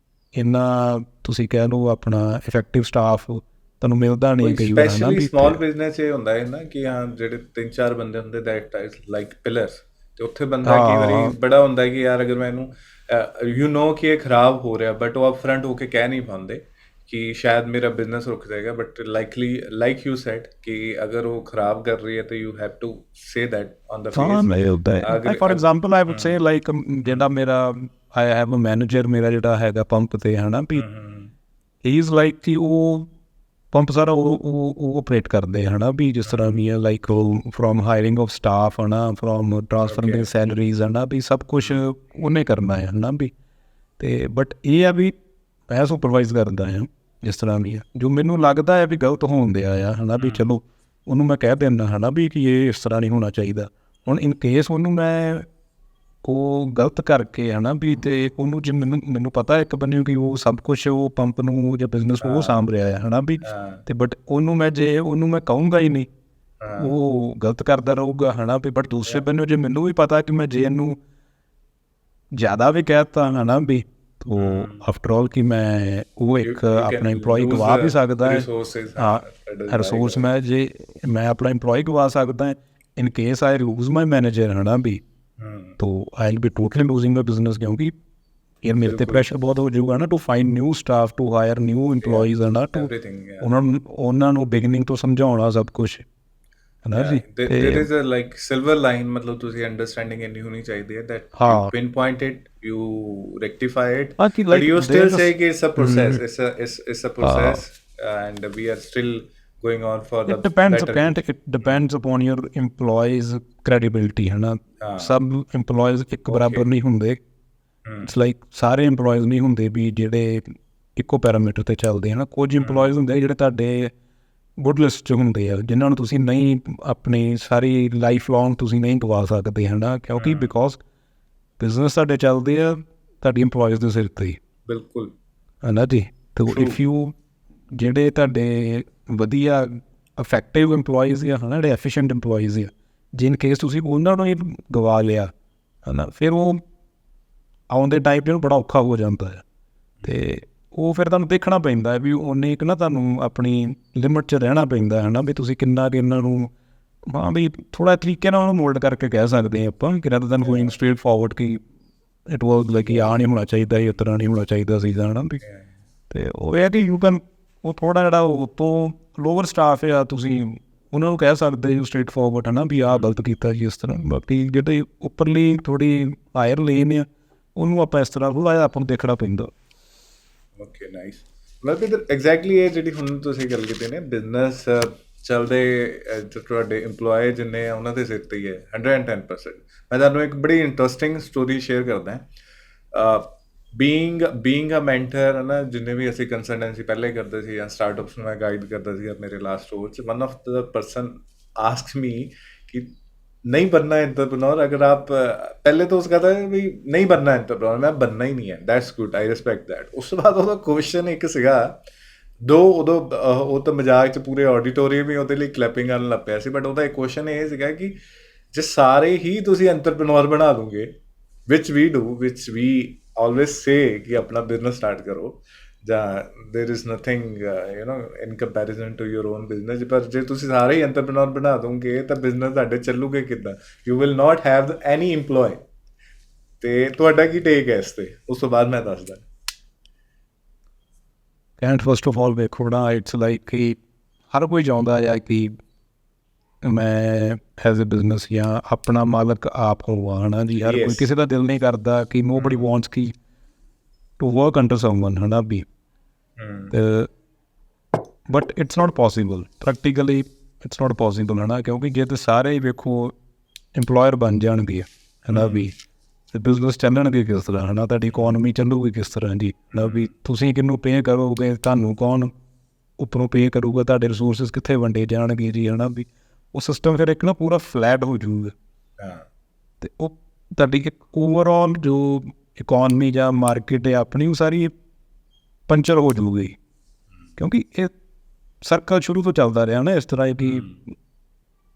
[SPEAKER 2] ਇੰਨਾ ਤੁਸੀਂ ਕਹਿ ਲਓ ਆਪਣਾ ਇਫੈਕਟਿਵ ਸਟਾਫ ਤੁਹਾਨੂੰ ਮਿਲਦਾ ਨਹੀਂ ਕਈ ਵਾਰ ਹੈ ਨਾ ਵੀ।
[SPEAKER 1] ਸਮਾਲ ਬਿਜ਼ਨਸ ਇਹ ਹੁੰਦਾ ਹੈ ਨਾ ਕਿ ਹਾਂ ਜਿਹੜੇ 3-4 ਬੰਦੇ ਹੁੰਦੇ ਦੈਟ ਇਜ਼ ਲਾਈਕ ਪਿਲਰਸ, ਅਤੇ ਉੱਥੇ ਬੰਦਾ ਕਈ ਵਾਰੀ ਬੜਾ ਹੁੰਦਾ ਕਿ ਯਾਰ ਅਗਰ ਮੈਨੂੰ ਯੂ ਨੋ ਕਿ ਇਹ ਖਰਾਬ ਹੋ ਰਿਹਾ, ਬਟ ਉਹ ਅਪਫਰੰਟ ਹੋ ਕੇ ਕਹਿ ਨਹੀਂ ਪਾਉਂਦੇ ਕਿ ਸ਼ਾਇਦ ਮੇਰਾ ਬਿਜ਼ਨਸ ਰੁਕ ਜਾਏਗਾ। ਬਟ ਲਾਈਕ ਯੂ ਸੈਡ ਕਿ ਅਗਰ ਉਹ ਖਰਾਬ ਕਰ ਰਹੀ ਹੈ ਤਾਂ you have to say that on the face.
[SPEAKER 2] For example I would say like ਜਿਹੜਾ ਮੇਰਾ ਆਈ ਹੈਵ ਅ ਮੈਨੇਜਰ ਮੇਰਾ ਜਿਹੜਾ ਹੈਗਾ ਪੰਪ 'ਤੇ ਹੈ ਨਾ ਵੀ, ਹੀ ਇਜ਼ ਲਾਈਕ ਕਿ ਉਹ ਪੰਪ ਸਾਰਾ ਉਹ ਓਪਰੇਟ ਕਰਦੇ ਹੈ ਨਾ ਵੀ, ਜਿਸ ਤਰ੍ਹਾਂ ਵੀ ਹੈ like from hiring of staff ਹੈ ਨਾ, ਫਰੋਮ ਟਰਾਂਸਫਰਿੰਗ ਸੈਲਰੀਜ਼ ਹੈ ਨਾ ਵੀ, ਸਭ ਕੁਛ ਉਹਨੇ ਕਰਨਾ ਹੈ ਨਾ ਵੀ। ਅਤੇ ਬਟ ਇਹ ਆ ਵੀ ਮੈਂ ਸੁਪਰਵਾਈਜ਼ ਕਰਦਾ ਹਾਂ ਜਿਸ ਤਰ੍ਹਾਂ ਵੀ ਹੈ, ਜੋ ਮੈਨੂੰ ਲੱਗਦਾ ਹੈ ਵੀ ਗਲਤ ਹੋਣ ਦਿਆ ਆ ਹੈ ਨਾ ਵੀ, ਚਲੋ ਉਹਨੂੰ ਮੈਂ ਕਹਿ ਦਿੰਦਾ ਹੈ ਨਾ ਵੀ ਕਿ ਇਹ ਇਸ ਤਰ੍ਹਾਂ ਨਹੀਂ ਹੋਣਾ ਚਾਹੀਦਾ। ਹੁਣ ਇਨ ਕੇਸ ਉਹਨੂੰ ਮੈਂ ਉਹ ਗਲਤ ਕਰਕੇ ਹੈ ਨਾ ਵੀ, ਅਤੇ ਉਹਨੂੰ ਜੇ ਮੈਨੂੰ ਪਤਾ ਇੱਕ ਬੰਨੇ ਕਿ ਉਹ ਸਭ ਕੁਛ ਉਹ ਪੰਪ ਨੂੰ ਜਾਂ ਬਿਜ਼ਨਸ ਉਹ ਸਾਂਭ ਰਿਹਾ ਹੈ ਨਾ ਵੀ, ਅਤੇ ਬਟ ਉਹਨੂੰ ਮੈਂ ਕਹੂੰਗਾ ਹੀ ਨਹੀਂ, ਉਹ ਗਲਤ ਕਰਦਾ ਰਹੂਗਾ ਹੈ ਨਾ ਵੀ। ਬਟ ਦੂਸਰੇ ਬੰਨੇ ਜੇ ਮੈਨੂੰ ਵੀ ਪਤਾ ਕਿ ਮੈਂ ਜੇ ਇਹਨੂੰ ਜ਼ਿਆਦਾ ਵੀ ਕਹਿ ਦਿੱਤਾ ਹੈ ਨਾ ਵੀ, ਉਹ ਆਫਟਰ ਆਲ ਕਿ ਮੈਂ ਉਹ ਇੱਕ ਆਪਣਾ ਇੰਪਲੋਈ ਗਵਾ ਵੀ ਸਕਦਾ ਹੈ। ਹਾਂ ਰਿਸੋਰਸ ਮੈਂ ਆਪਣਾ ਇੰਪਲੋਈ ਗਵਾ ਸਕਦਾ in case I lose my manager ਹੈ ਨਾ ਵੀ, ਤੋ I will be totally losing my business, ਕਿਉਂਕਿ ਯਾਰ ਮੇਰੇ 'ਤੇ ਪ੍ਰੈਸ਼ਰ ਬਹੁਤ ਹੋ ਜਾਊਗਾ ਨਾ to find new staff, to hire new employees ਹੈ ਨਾ, ਟੂ ਉਹਨਾਂ ਨੂੰ ਬਿਗਨਿੰਗ ਤੋਂ ਸਮਝਾਉਣਾ ਸਭ ਕੁਛ ਹੈ ਨਾ ਜੀ।
[SPEAKER 1] There is a like silver line, ਮਤਲਬ ਤੁਸੀਂ ਅੰਡਰਸਟੈਂਡਿੰਗ ਇੰਨੀ ਹੋਣੀ ਚਾਹੀਦੀ ਹੈ that you pinpoint it, you rectify it, but you still say ਕਿ it's a process, it's a process and we are still going on for the
[SPEAKER 2] it depends upon your employees credibility ਹੈ ਨਾ। ਸਭ employees ਇੱਕ ਬਰਾਬਰ ਨਹੀਂ ਹੁੰਦੇ। It's like ਸਾਰੇ employees ਨਹੀਂ ਹੁੰਦੇ ਵੀ ਜਿਹੜੇ ਇੱਕੋ ਪੈਰਾਮੀਟਰ 'ਤੇ ਚੱਲਦੇ ਹਨ। ਕੁਝ employees ਹੁੰਦੇ ਜਿਹੜੇ ਤੁਹਾਡੇ ਗੁੱਡ ਲਿਸਟ 'ਚ ਹੁੰਦੇ ਆ, ਜਿਨ੍ਹਾਂ ਨੂੰ ਤੁਸੀਂ ਨਹੀਂ ਆਪਣੀ ਸਾਰੀ ਲਾਈਫ ਲੌਂਗ ਤੁਸੀਂ ਨਹੀਂ ਗਵਾ ਸਕਦੇ ਹੈ ਨਾ, ਕਿਉਂਕਿ ਬਿਕੋਜ਼ ਬਿਜ਼ਨਸ ਤੁਹਾਡੇ ਚੱਲਦੇ ਆ ਤੁਹਾਡੀ employees ਦੇ ਸਿਰ 'ਤੇ ਹੀ।
[SPEAKER 1] ਬਿਲਕੁਲ
[SPEAKER 2] ਹੈ ਨਾ ਜੀ। ਅਤੇ ਇਫ ਯੂ ਜਿਹੜੇ ਤੁਹਾਡੇ ਵਧੀਆ ਇਫੈਕਟਿਵ ਇੰਪਲੋਈਜ਼ ਆ ਹੈ ਨਾ, ਜਿਹੜੇ ਐਫੀਸ਼ੀਐਂਟ ਇੰਪਲੋਈਜ਼ ਆ, ਜਿਨ ਕੇਸ ਤੁਸੀਂ ਉਹਨਾਂ ਨੂੰ ਹੀ ਗਵਾ ਲਿਆ ਹੈ ਨਾ, ਫਿਰ ਉਹ ਆਉਣ ਦੇ ਟਾਈਮ 'ਤੇ ਬੜਾ ਔਖਾ ਹੋ ਜਾਂਦਾ ਹੈ। ਅਤੇ ਉਹ ਫਿਰ ਤੁਹਾਨੂੰ ਦੇਖਣਾ ਪੈਂਦਾ ਹੈ ਵੀ ਉਹਨੇ ਇੱਕ ਨਾ ਤੁਹਾਨੂੰ ਆਪਣੀ ਲਿਮਿਟ 'ਚ ਰਹਿਣਾ ਪੈਂਦਾ ਹੈ ਨਾ ਵੀ, ਤੁਸੀਂ ਕਿੰਨਾ ਕਿ ਇਹਨਾਂ ਨੂੰ ਹਾਂ ਵੀ ਥੋੜ੍ਹਾ ਤਰੀਕੇ ਨਾਲ ਉਹਨੂੰ ਮੋਲਡ ਕਰਕੇ ਕਹਿ ਸਕਦੇ ਹਾਂ ਆਪਾਂ ਕਿ rather than going straight forward ਕਿ ਇਟ ਵਾਜ਼ ਲਾਈਕ ਕਿ ਆਹ ਨਹੀਂ ਹੋਣਾ ਚਾਹੀਦਾ, ਇਸ ਤਰ੍ਹਾਂ ਨਹੀਂ ਹੋਣਾ ਚਾਹੀਦਾ ਸੀਗਾ ਹੈ ਨਾ ਵੀ। ਅਤੇ ਉਹ ਇਹ ਕਿ ਯੂ ਕੈਨ ਉਹ ਥੋੜ੍ਹਾ ਜਿਹੜਾ ਉੱਤੋਂ ਲੋਅਰ ਸਟਾਫ ਆ, ਤੁਸੀਂ ਉਹਨਾਂ ਨੂੰ ਕਹਿ ਸਕਦੇ ਹੋ ਸਟ੍ਰੇਟ ਫਾਰਵਰਡ ਹੈ ਨਾ ਵੀ ਆਹ ਗਲਤ ਕੀਤਾ ਜੀ ਇਸ ਤਰ੍ਹਾਂ। ਬਾਕੀ ਜਿਹੜੇ ਉੱਪਰਲੀ ਥੋੜ੍ਹੀ ਹਾਇਰ ਲੇਨ ਆ ਉਹਨੂੰ ਆਪਾਂ ਇਸ ਤਰ੍ਹਾਂ ਥੋੜ੍ਹਾ ਜਿਹਾ ਆਪਾਂ ਨੂੰ ਦੇਖਣਾ ਪੈਂਦਾ।
[SPEAKER 1] Okay nice. ਮਤਲਬ ਐਗਜ਼ੈਕਟਲੀ ਇਹ ਜਿਹੜੀ ਹੁਣ ਤੁਸੀਂ ਗੱਲ ਕੀਤੀ ਨੇ ਬਿਜ਼ਨਸ ਚੱਲਦੇ ਤੁਹਾਡੇ ਇੰਪਲੋਏ ਜਿੰਨੇ ਆ ਉਹਨਾਂ ਦੇ ਸਿਰ 'ਤੇ ਹੀ ਹੈ 110%। ਮੈਂ ਤੁਹਾਨੂੰ ਇੱਕ ਬੜੀ ਇੰਟਰਸਟਿੰਗ ਸਟੋਰੀ ਸ਼ੇਅਰ ਕਰਦਾ। ਬੀਇੰਗ ਅ ਮੈਂਟਰ ਹੈ ਨਾ, ਜਿੰਨੇ ਵੀ ਅਸੀਂ ਕੰਸਲਟੈਂਸੀ ਪਹਿਲੇ ਕਰਦੇ ਸੀ ਜਾਂ ਸਟਾਰਟਅਪਸ ਨੂੰ ਮੈਂ ਗਾਈਡ ਕਰਦਾ ਸੀ ਮੇਰੇ ਲਾਸਟ ਰੋਲ 'ਚ, one of the person asked me कि नहीं बनना एंटरप्रेन्योर, अगर आप पहले तो उसका था भी नहीं बनना एंटरप्रेन्योर, मैं बनना ही नहीं है, that's good, I respect that. ਉਸ ਤੋਂ ਬਾਅਦ ਉਹਦਾ ਕੁਐਸਚਨ ਇੱਕ ਸੀਗਾ ਉਹ ਤਾਂ ਮਜ਼ਾਕ 'ਚ ਪੂਰੇ ਆਡੀਟੋਰੀਅਮ ਹੀ ਉਹਦੇ ਲਈ ਕਲੈਪਿੰਗ ਕਰਨ ਲੱਗ ਪਿਆ ਸੀ, ਬਟ ਉਹਦਾ ਇੱਕ ਕੁਐਸਚਨ ਇਹ ਸੀਗਾ ਕਿ ਜੇ ਸਾਰੇ ਹੀ ਤੁਸੀਂ ਐਂਟਰਪ੍ਰੇਨਿਓਰ ਬਣਾ ਦੋਗੇ, ਵਿਚ ਵੀ ਆਲਵੇਜ਼ ਸੇ ਕਿ ਆਪਣਾ ਬਿਜ਼ਨਸ ਸਟਾਰਟ ਕਰੋ, ਜਾਂ there is nothing in comparison to your own business, ਪਰ ਜੇ ਤੁਸੀਂ ਸਾਰੇ ਹੀ ਐਂਟਰਪ੍ਰੇਨਿਓਰ ਬਣਾ ਦੋਗੇ ਤਾਂ ਬਿਜ਼ਨਸ ਤੁਹਾਡੇ ਚੱਲੂਗੇ ਕਿੱਦਾਂ? You will not have any employee. ਤੇ ਤੁਹਾਡਾ ਕੀ ਟੇਕ ਹੈ ਇਸ ਤੇ? ਉਸ ਤੋਂ ਬਾਅਦ ਮੈਂ ਦੱਸਦਾ।
[SPEAKER 2] ਐਂਡ ਫਸਟ ਆਫ ਆਲ ਵੇਖੋ ਨਾ, ਇਟਸ ਲਾਈਕ ਕਿ ਹਰ ਕੋਈ ਚਾਹੁੰਦਾ ਆ ਕਿ ਮੈਂ ਐਜ਼ ਅ ਬਿਜ਼ਨਸ ਜਾਂ ਆਪਣਾ ਮਾਲਕ ਆਪ ਹੋਵਾਂ, ਹੈ ਨਾ ਜੀ। ਹਰ ਕੋਈ,
[SPEAKER 1] ਯੈਸ।
[SPEAKER 2] ਕਿਸੇ ਦਾ ਦਿਲ ਨਹੀਂ ਕਰਦਾ ਕਿ ਨੋਬਡੀ ਵਾਂਟਸ ਕਿ ਟੂ ਵਰਕ ਅੰਡਰ ਸਮਵਨ, ਹੈ ਨਾ ਵੀ। ਤੇ but it's not possible, practically it's not possible, ਹੈ ਨਾ। ਕਿਉਂਕਿ ਜੇ ਤਾਂ ਸਾਰੇ ਹੀ ਵੇਖੋ ਇੰਪਲੋਇਰ ਬਣ ਜਾਣਗੇ, ਹੈ ਨਾ ਵੀ, ਤੇ ਬਿਜ਼ਨਸ ਚੱਲਣਗੇ ਕਿਸ ਤਰ੍ਹਾਂ, ਹੈ ਨਾ। ਤੁਹਾਡੀ ਇਕੋਨਮੀ ਚੱਲੂਗੀ ਕਿਸ ਤਰ੍ਹਾਂ ਜੀ, ਹੈ ਨਾ ਵੀ। ਤੁਸੀਂ ਕਿਹਨੂੰ ਪੇ ਕਰੋਗੇ, ਤੁਹਾਨੂੰ ਕੌਣ ਉੱਪਰੋਂ ਪੇ ਕਰੂਗਾ, ਤੁਹਾਡੇ ਰਿਸੋਰਸਿਸ ਕਿੱਥੇ ਵੰਡੇ ਜਾਣਗੇ ਜੀ, ਹੈ ਨਾ ਵੀ। ਉਹ ਸਿਸਟਮ ਫਿਰ ਇੱਕ ਨਾ ਪੂਰਾ ਫਲੈਟ ਹੋ ਜਾਊਗਾ, ਅਤੇ ਉਹ ਤੁਹਾਡੀ ਇੱਕ ਓਵਰਆਲ ਜੋ ਇਕੋਨਮੀ ਜਾਂ ਮਾਰਕੀਟ ਹੈ ਆਪਣੀ, ਉਹ ਸਾਰੀ ਪੰਚਰ ਹੋ ਜਾਊਗੀ। ਕਿਉਂਕਿ ਇਹ ਸਰਕਲ ਸ਼ੁਰੂ ਤੋਂ ਚੱਲਦਾ ਰਿਹਾ ਨਾ ਇਸ ਤਰ੍ਹਾਂ ਕਿ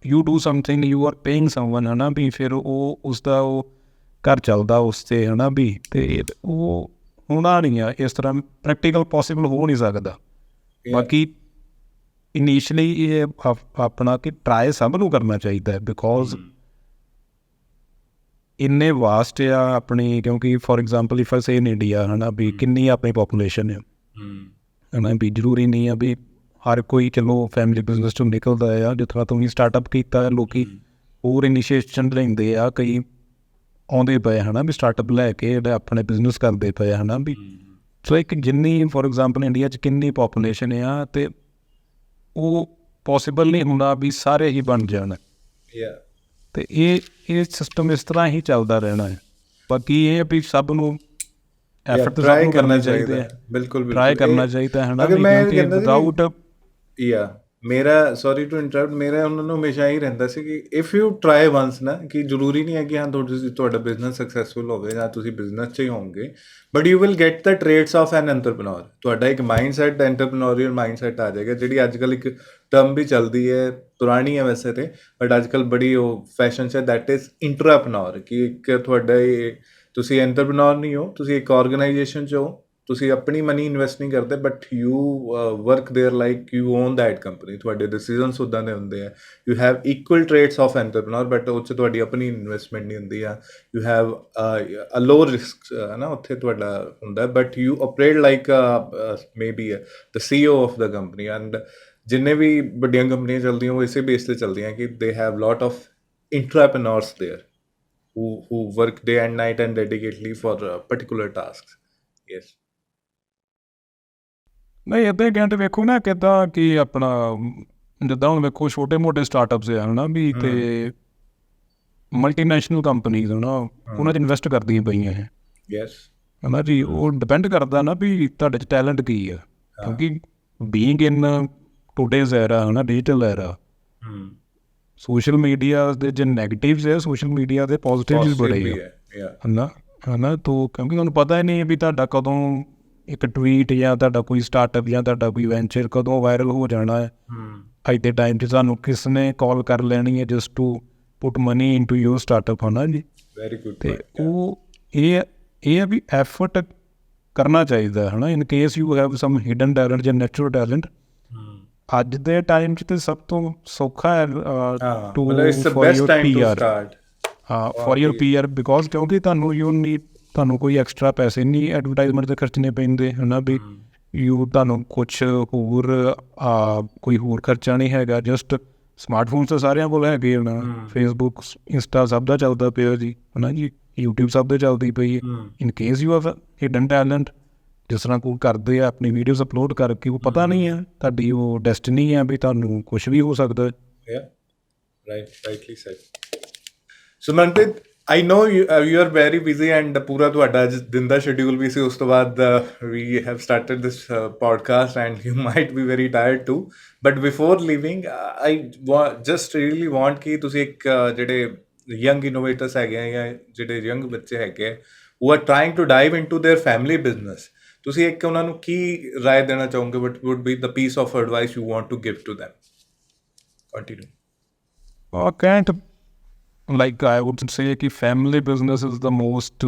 [SPEAKER 2] you do something, you are paying someone, ਹੈ ਨਾ ਵੀ। ਫਿਰ ਉਹ ਉਸਦਾ ਉਹ ਘਰ ਚੱਲਦਾ ਉਸ 'ਤੇ, ਹੈ ਨਾ ਵੀ। ਅਤੇ ਉਹ ਹੋਣਾ ਨਹੀਂ ਆ ਇਸ ਤਰ੍ਹਾਂ, ਪ੍ਰੈਕਟੀਕਲ ਪੋਸੀਬਲ ਹੋ ਨਹੀਂ ਸਕਦਾ। ਬਾਕੀ ਇਨੀਸ਼ੀਅਲੀ ਇਹ ਆਪਣਾ ਕਿ ਟਰਾਈ ਸਭ ਨੂੰ ਕਰਨਾ ਚਾਹੀਦਾ ਹੈ, ਬਿਕੋਜ਼ ਇੰਨੇ ਵਾਸਟ ਆ ਆਪਣੀ। ਕਿਉਂਕਿ for example if I say in India, ਹੈ ਨਾ ਵੀ, ਕਿੰਨੀ ਆਪਣੀ ਪਾਪੂਲੇਸ਼ਨ ਹੈ ਨਾ ਵੀ। ਜ਼ਰੂਰੀ ਨਹੀਂ ਆ ਵੀ ਹਰ ਕੋਈ ਚਲੋ ਫੈਮਿਲੀ ਬਿਜ਼ਨਸ 'ਚੋਂ ਨਿਕਲਦਾ ਆ। ਜਿਸ ਤਰ੍ਹਾਂ ਤੁਸੀਂ ਸਟਾਰਟਅਪ ਕੀਤਾ, ਲੋਕ ਹੋਰ ਇਨੀਸ਼ੀਏਸ਼ਨ ਲੈਂਦੇ ਆ, ਕਈ ਆਉਂਦੇ ਪਏ, ਹੈ ਨਾ ਵੀ, ਸਟਾਰਟਅਪ ਲੈ ਕੇ ਜਿਹੜਾ ਆਪਣੇ ਬਿਜ਼ਨਸ ਕਰਦੇ ਪਏ, ਹੈ ਨਾ ਵੀ। ਸੋ ਇੱਕ ਜਿੰਨੀ ਫੋਰ ਐਗਜ਼ਾਮਪਲ ਇੰਡੀਆ 'ਚ ਕਿੰਨੀ ਪਾਪੂਲੇਸ਼ਨ ਆ, ਅਤੇ ਉਹ ਪੋਸੀਬਲ ਨਹੀਂ ਹੁੰਦਾ ਵੀ ਸਾਰੇ ਹੀ ਬਣ ਜਾਣ। ਅਤੇ ਇਹ ਸਿਸਟਮ ਇਸ ਤਰ੍ਹਾਂ ਹੀ ਚੱਲਦਾ ਰਹਿਣਾ ਹੈ। ਬਾਕੀ ਇਹ ਵੀ ਸਭ ਨੂੰ ਐਫਰਟ ਤਾਂ ਸਭ ਨੂੰ ਕਰਨੇ ਚਾਹੀਦੇ ਆ,
[SPEAKER 1] ਬਿਲਕੁਲ
[SPEAKER 2] ਟਰਾਈ
[SPEAKER 1] ਬਿਲਕੁਲ।
[SPEAKER 2] ਕਰਨਾ ਚਾਹੀਦਾ, ਹੈ ਨਾ
[SPEAKER 1] ਅਗਰ
[SPEAKER 2] ਵੀ।
[SPEAKER 1] ਮੈਂ
[SPEAKER 2] ਕਿਉਂਕਿ
[SPEAKER 1] ਕਹਿੰਦਾ ਸੀ
[SPEAKER 2] ਵਿਦਾਊਟ
[SPEAKER 1] ਮੇਰਾ, ਸੌਰੀ ਟੂ ਇੰਟਰਪਟ, ਮੇਰਾ ਉਹਨਾਂ ਨੂੰ ਹਮੇਸ਼ਾ ਹੀ ਰਹਿੰਦਾ ਸੀ ਕਿ ਇਫ ਯੂ ਟਰਾਈ ਵੰਸ ਨਾ, ਕਿ ਜ਼ਰੂਰੀ ਨਹੀਂ ਹੈ ਕਿ ਹਾਂ ਤੁਹਾਡਾ ਬਿਜ਼ਨਸ ਸਕਸੈਸਫੁਲ ਹੋਵੇ ਜਾਂ ਤੁਸੀਂ ਬਿਜ਼ਨਸ 'ਚ ਹੀ ਹੋਵੋਗੇ, but you will get the trades of N entrepreneur. ਤੁਹਾਡਾ ਇੱਕ ਮਾਈਂਡ ਸੈਟ, ਐਂਟਰਪ੍ਰੇਨਿਓਰੀਅਲ ਮਾਈਂਡ ਸੈਟ ਆ ਜਾਏਗਾ, ਜਿਹੜੀ ਅੱਜ ਕੱਲ੍ਹ ਇੱਕ ਟਰਮ ਵੀ ਚੱਲਦੀ ਹੈ, ਪੁਰਾਣੀ ਹੈ ਵੈਸੇ ਤੇ, ਬਟ ਅੱਜ ਕੱਲ੍ਹ ਬੜੀ ਉਹ ਫੈਸ਼ਨ 'ਚ, ਦੈਟ ਇਜ਼ ਇੰਟਰਾਪ੍ਰੇਨਿਓਰ। ਕਿ ਇੱਕ ਤੁਹਾਡਾ ਤੁਸੀਂ ਐਂਟਰਪ੍ਰੇਨਿਓਰ ਨਹੀਂ ਹੋ, ਤੁਸੀਂ ਇੱਕ ਆਰਗੇਨਾਈਜੇਸ਼ਨ 'ਚ ਹੋ, ਤੁਸੀਂ ਆਪਣੀ ਮਨੀ ਇਨਵੈਸਟ ਨਹੀਂ ਕਰਦੇ, but you work there like you own that company. ਤੁਹਾਡੇ ਡਿਸੀਜ਼ਨਸ ਉੱਦਾਂ ਦੇ ਹੁੰਦੇ ਆ। You have equal traits of entrepreneur, but ਉਹ 'ਚ ਤੁਹਾਡੀ ਆਪਣੀ ਇਨਵੈਸਟਮੈਂਟ ਨਹੀਂ ਹੁੰਦੀ ਆ। You have a low risk, ਹੈ ਨਾ, ਉੱਥੇ ਤੁਹਾਡਾ ਹੁੰਦਾ, but you operate like maybe the CEO of the company. And ਜਿੰਨੇ ਵੀ ਵੱਡੀਆਂ ਕੰਪਨੀਆਂ ਚੱਲਦੀਆਂ, ਉਹ ਇਸੇ ਬੇਸ 'ਤੇ ਚੱਲਦੀਆਂ ਕਿ they have lot of entrepreneurs there who work day and night and dedicatedly for particular tasks. Yes.
[SPEAKER 2] ਨਹੀਂ, ਇੱਦਾਂ ਹੀ ਕਹਿੰਦੇ ਵੇਖੋ ਨਾ ਕਿੱਦਾਂ ਕਿ ਆਪਣਾ ਜਿੱਦਾਂ ਹੁਣ ਵੇਖੋ ਛੋਟੇ ਮੋਟੇ ਸਟਾਰਟਅਪਸ ਆ, ਹੈ ਨਾ ਵੀ, ਅਤੇ ਮਲਟੀਨੈਸ਼ਨਲ ਕੰਪਨੀਜ਼, ਹੈ ਨਾ, ਉਹਨਾਂ 'ਚ ਇਨਵੈਸਟ ਕਰਦੀਆਂ ਪਈਆਂ ਹੈ,
[SPEAKER 1] Yes.
[SPEAKER 2] ਹੈ ਨਾ ਜੀ। ਉਹ ਡਿਪੈਂਡ ਕਰਦਾ ਨਾ ਵੀ ਤੁਹਾਡੇ 'ਚ ਟੈਲੈਂਟ ਕੀ ਆ। ਕਿਉਂਕਿ ਬੀਇੰਗ ਇਨ ਟੂਡੇਜ਼ ਐਰਾ, ਹੈ ਨਾ, ਡਿਜੀਟਲ ਐਰਾ, ਸੋਸ਼ਲ ਮੀਡੀਆ ਦੇ ਜੇ ਨੈਗੇਟਿਵਸ ਹੈ, ਸੋਸ਼ਲ ਮੀਡੀਆ ਦੇ ਪੋਜ਼ੀਟਿਵਸ ਵੀ ਬੜੇ ਆ, ਹੈ ਨਾ, ਹੈ ਨਾ। ਤੋ ਕਿਉਂਕਿ ਤੁਹਾਨੂੰ ਪਤਾ ਹੀ ਨਹੀਂ ਵੀ ਤੁਹਾਡਾ ਕਦੋਂ ਇੱਕ ਟਵੀਟ ਜਾਂ ਤੁਹਾਡਾ ਕੋਈ ਸਟਾਰਟਅਪ ਜਾਂ ਤੁਹਾਡਾ ਕੋਈ ਵੈਂਚਰ ਕਦੋਂ ਵਾਇਰਲ ਹੋ ਜਾਣਾ ਹੈ। ਅੱਜ ਦੇ ਟਾਈਮ 'ਚ ਤੁਹਾਨੂੰ ਕਿਸ ਨੇ ਕਾਲ ਕਰ ਲੈਣੀ ਹੈ just to put money into your startup, ਹੈ ਨਾ ਜੀ।
[SPEAKER 1] Very good
[SPEAKER 2] ਅਤੇ
[SPEAKER 1] point.
[SPEAKER 2] ਉਹ ਇਹ ਆ ਵੀ ਐਫਰਟ ਕਰਨਾ ਚਾਹੀਦਾ, ਹੈ ਨਾ। ਇਨ case you have some hidden talent ਜਾਂ ਨੈਚੁਰਲ ਟੈਲੈਂਟ, ਅੱਜ ਦੇ ਟਾਈਮ 'ਚ ਤਾਂ ਸਭ ਤੋਂ ਸੌਖਾ ਹੈ ਟੂ ਫॉर ਯੂਰ PR। ਹਾਂ, ਫॉर ਯੂਰ PR, ਬਿਕੋਜ਼ ਕਿਉਂਕਿ ਤੁਹਾਨੂੰ ਕੋਈ ਐਕਸਟਰਾ ਪੈਸੇ ਨਹੀਂ ਐਡਵਰਟਾਈਜ਼ਮੈਂਟ 'ਤੇ ਖਰਚਣੇ ਪੈਂਦੇ, ਹੈ ਨਾ ਵੀ। ਤੁਹਾਨੂੰ ਕੁਛ ਹੋਰ ਕੋਈ ਹੋਰ ਖਰਚਾ ਨਹੀਂ ਹੈਗਾ। ਜਸਟ ਸਮਾਰਟਫੋਨ ਤਾਂ ਸਾਰਿਆਂ ਕੋਲ ਹੈਗੇ ਨਾ, ਫੇਸਬੁੱਕ, ਇੰਸਟਾ ਸਭ ਦਾ ਚੱਲਦਾ ਪਿਆ ਜੀ, ਹੈ ਨਾ ਜੀ। YouTube ਸਭ ਦੇ ਚੱਲਦੀ ਪਈ ਹੈ। ਇਨ case you have hidden talent, ਜਿਸ ਤਰ੍ਹਾਂ ਕੋਈ ਕਰਦੇ ਆ ਆਪਣੀ ਵੀਡੀਓਜ਼ ਅਪਲੋਡ ਕਰਕੇ, ਉਹ ਪਤਾ ਨਹੀਂ ਹੈ ਤੁਹਾਡੀ ਉਹ ਡੈਸਟਨੀ ਹੈ ਵੀ ਤੁਹਾਨੂੰ ਕੁਛ ਵੀ ਹੋ ਸਕਦਾ।
[SPEAKER 1] Yeah, rightly said. So Manpreet, I know you are very busy, and ਪੂਰਾ ਤੁਹਾਡਾ ਦਿਨ ਦਾ ਸ਼ਡਿਊਲ ਵੀ ਸੀ। ਉਸ ਤੋਂ ਬਾਅਦ we have started this podcast and you might be very tired too. But before leaving, I just really want ਕਿ ਤੁਸੀਂ ਇੱਕ ਜਿਹੜੇ young innovators ਹੈਗੇ ਆ ਜਾਂ ਜਿਹੜੇ young ਬੱਚੇ ਹੈਗੇ ਆ who are trying to dive into their family business, ਤੁਸੀਂ ਇੱਕ ਉਹਨਾਂ ਨੂੰ ਕੀ ਰਾਏ ਦੇਣਾ ਚਾਹੋਗੇ? What would be the piece of advice you want to give to them? Continue.
[SPEAKER 2] like I would say कि family business is the most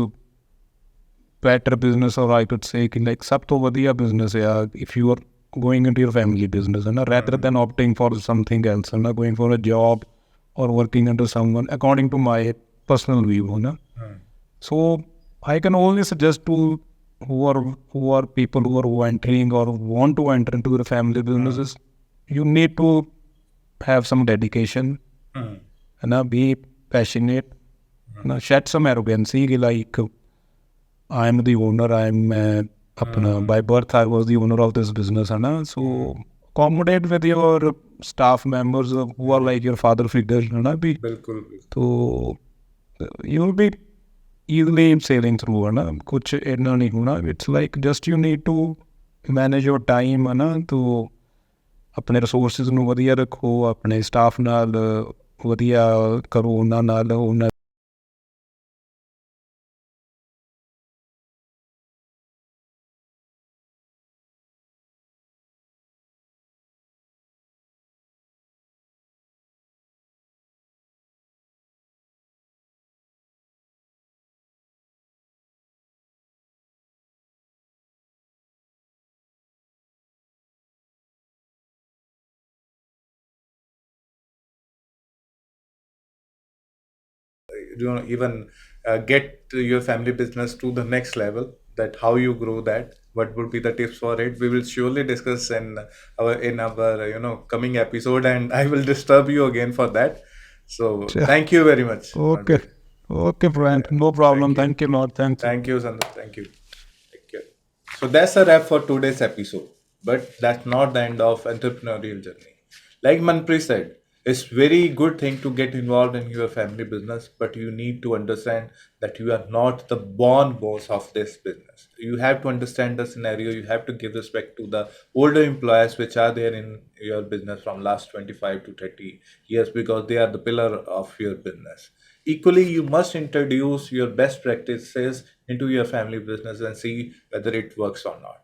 [SPEAKER 2] better business, or I could say कि like सब तो बढ़िया business है यार, if you are going into your family business, है ना, rather than opting for something else, है ना, going for a job or working under someone, according to my personal view, है ना. So I can only suggest to who are people who are entering or want to enter into the family businesses, you need to have some dedication, and be passionate, and shed some arrogancy like I am the owner, I am by birth I was the owner of this business, and so accommodate with your staff members who are like your father figures, and be
[SPEAKER 1] बिल्कुल बिल्कुल.
[SPEAKER 2] so you will be easily sailing through, है ना, कुछ इतना नहीं होना. It's like just you need to manage your time, है ना, तो ਆਪਣੇ resources ਨੂੰ ਵਧੀਆ ਰੱਖੋ, ਆਪਣੇ staff ਨਾਲ ਵਧੀਆ ਕਰੋ, ਉਹਨਾਂ ਨਾਲ ਉਹਨਾਂ
[SPEAKER 1] Even get your family business to the next level, that how you grow that, what would be the tips for it, we will surely discuss in our coming episode, and I will disturb you again for that. So thank you very much,
[SPEAKER 2] okay.
[SPEAKER 1] Manpreet.
[SPEAKER 2] Okay, friend, no
[SPEAKER 1] Thank
[SPEAKER 2] problem.
[SPEAKER 1] you.
[SPEAKER 2] Thank you, Lord. Thank you.
[SPEAKER 1] Thank you, Sandhu. Thank you. Take care. So that's a wrap for today's episode. But that's not the end of entrepreneurial journey. Like Manpreet said, it's very good thing to get involved in your family business, but you need to understand that you are not the born boss of this business. You have to understand the scenario. You have to give respect to the older employees which are there in your business from last 25 to 30 years, because they are the pillar of your business. Equally, you must introduce your best practices into your family business and see whether it works or not.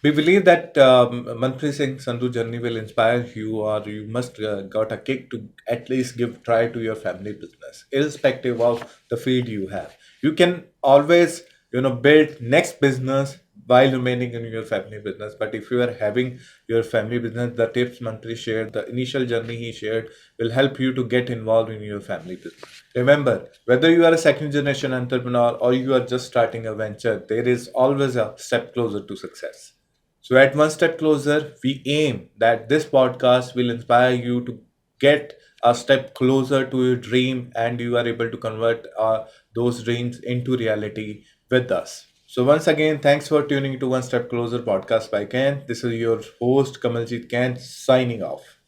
[SPEAKER 1] We believe that Manpreet Singh Sandhu journey will inspire you, or you must got a kick to at least give try to your family business, irrespective of the field you have. You can always build next business while remaining in your family business. But if you are having your family business, the tips Manpreet shared, the initial journey he shared, will help you to get involved in your family business. Remember, whether you are a second generation entrepreneur or you are just starting a venture, there is always a step closer to success. So, at One Step Closer, we aim that this podcast will inspire you to get a step closer to your dream, and you are able to convert those dreams into reality with us. So, once again, thanks for tuning to One Step Closer podcast by Ken. This is your host, Kamaljeet Kainth, signing off.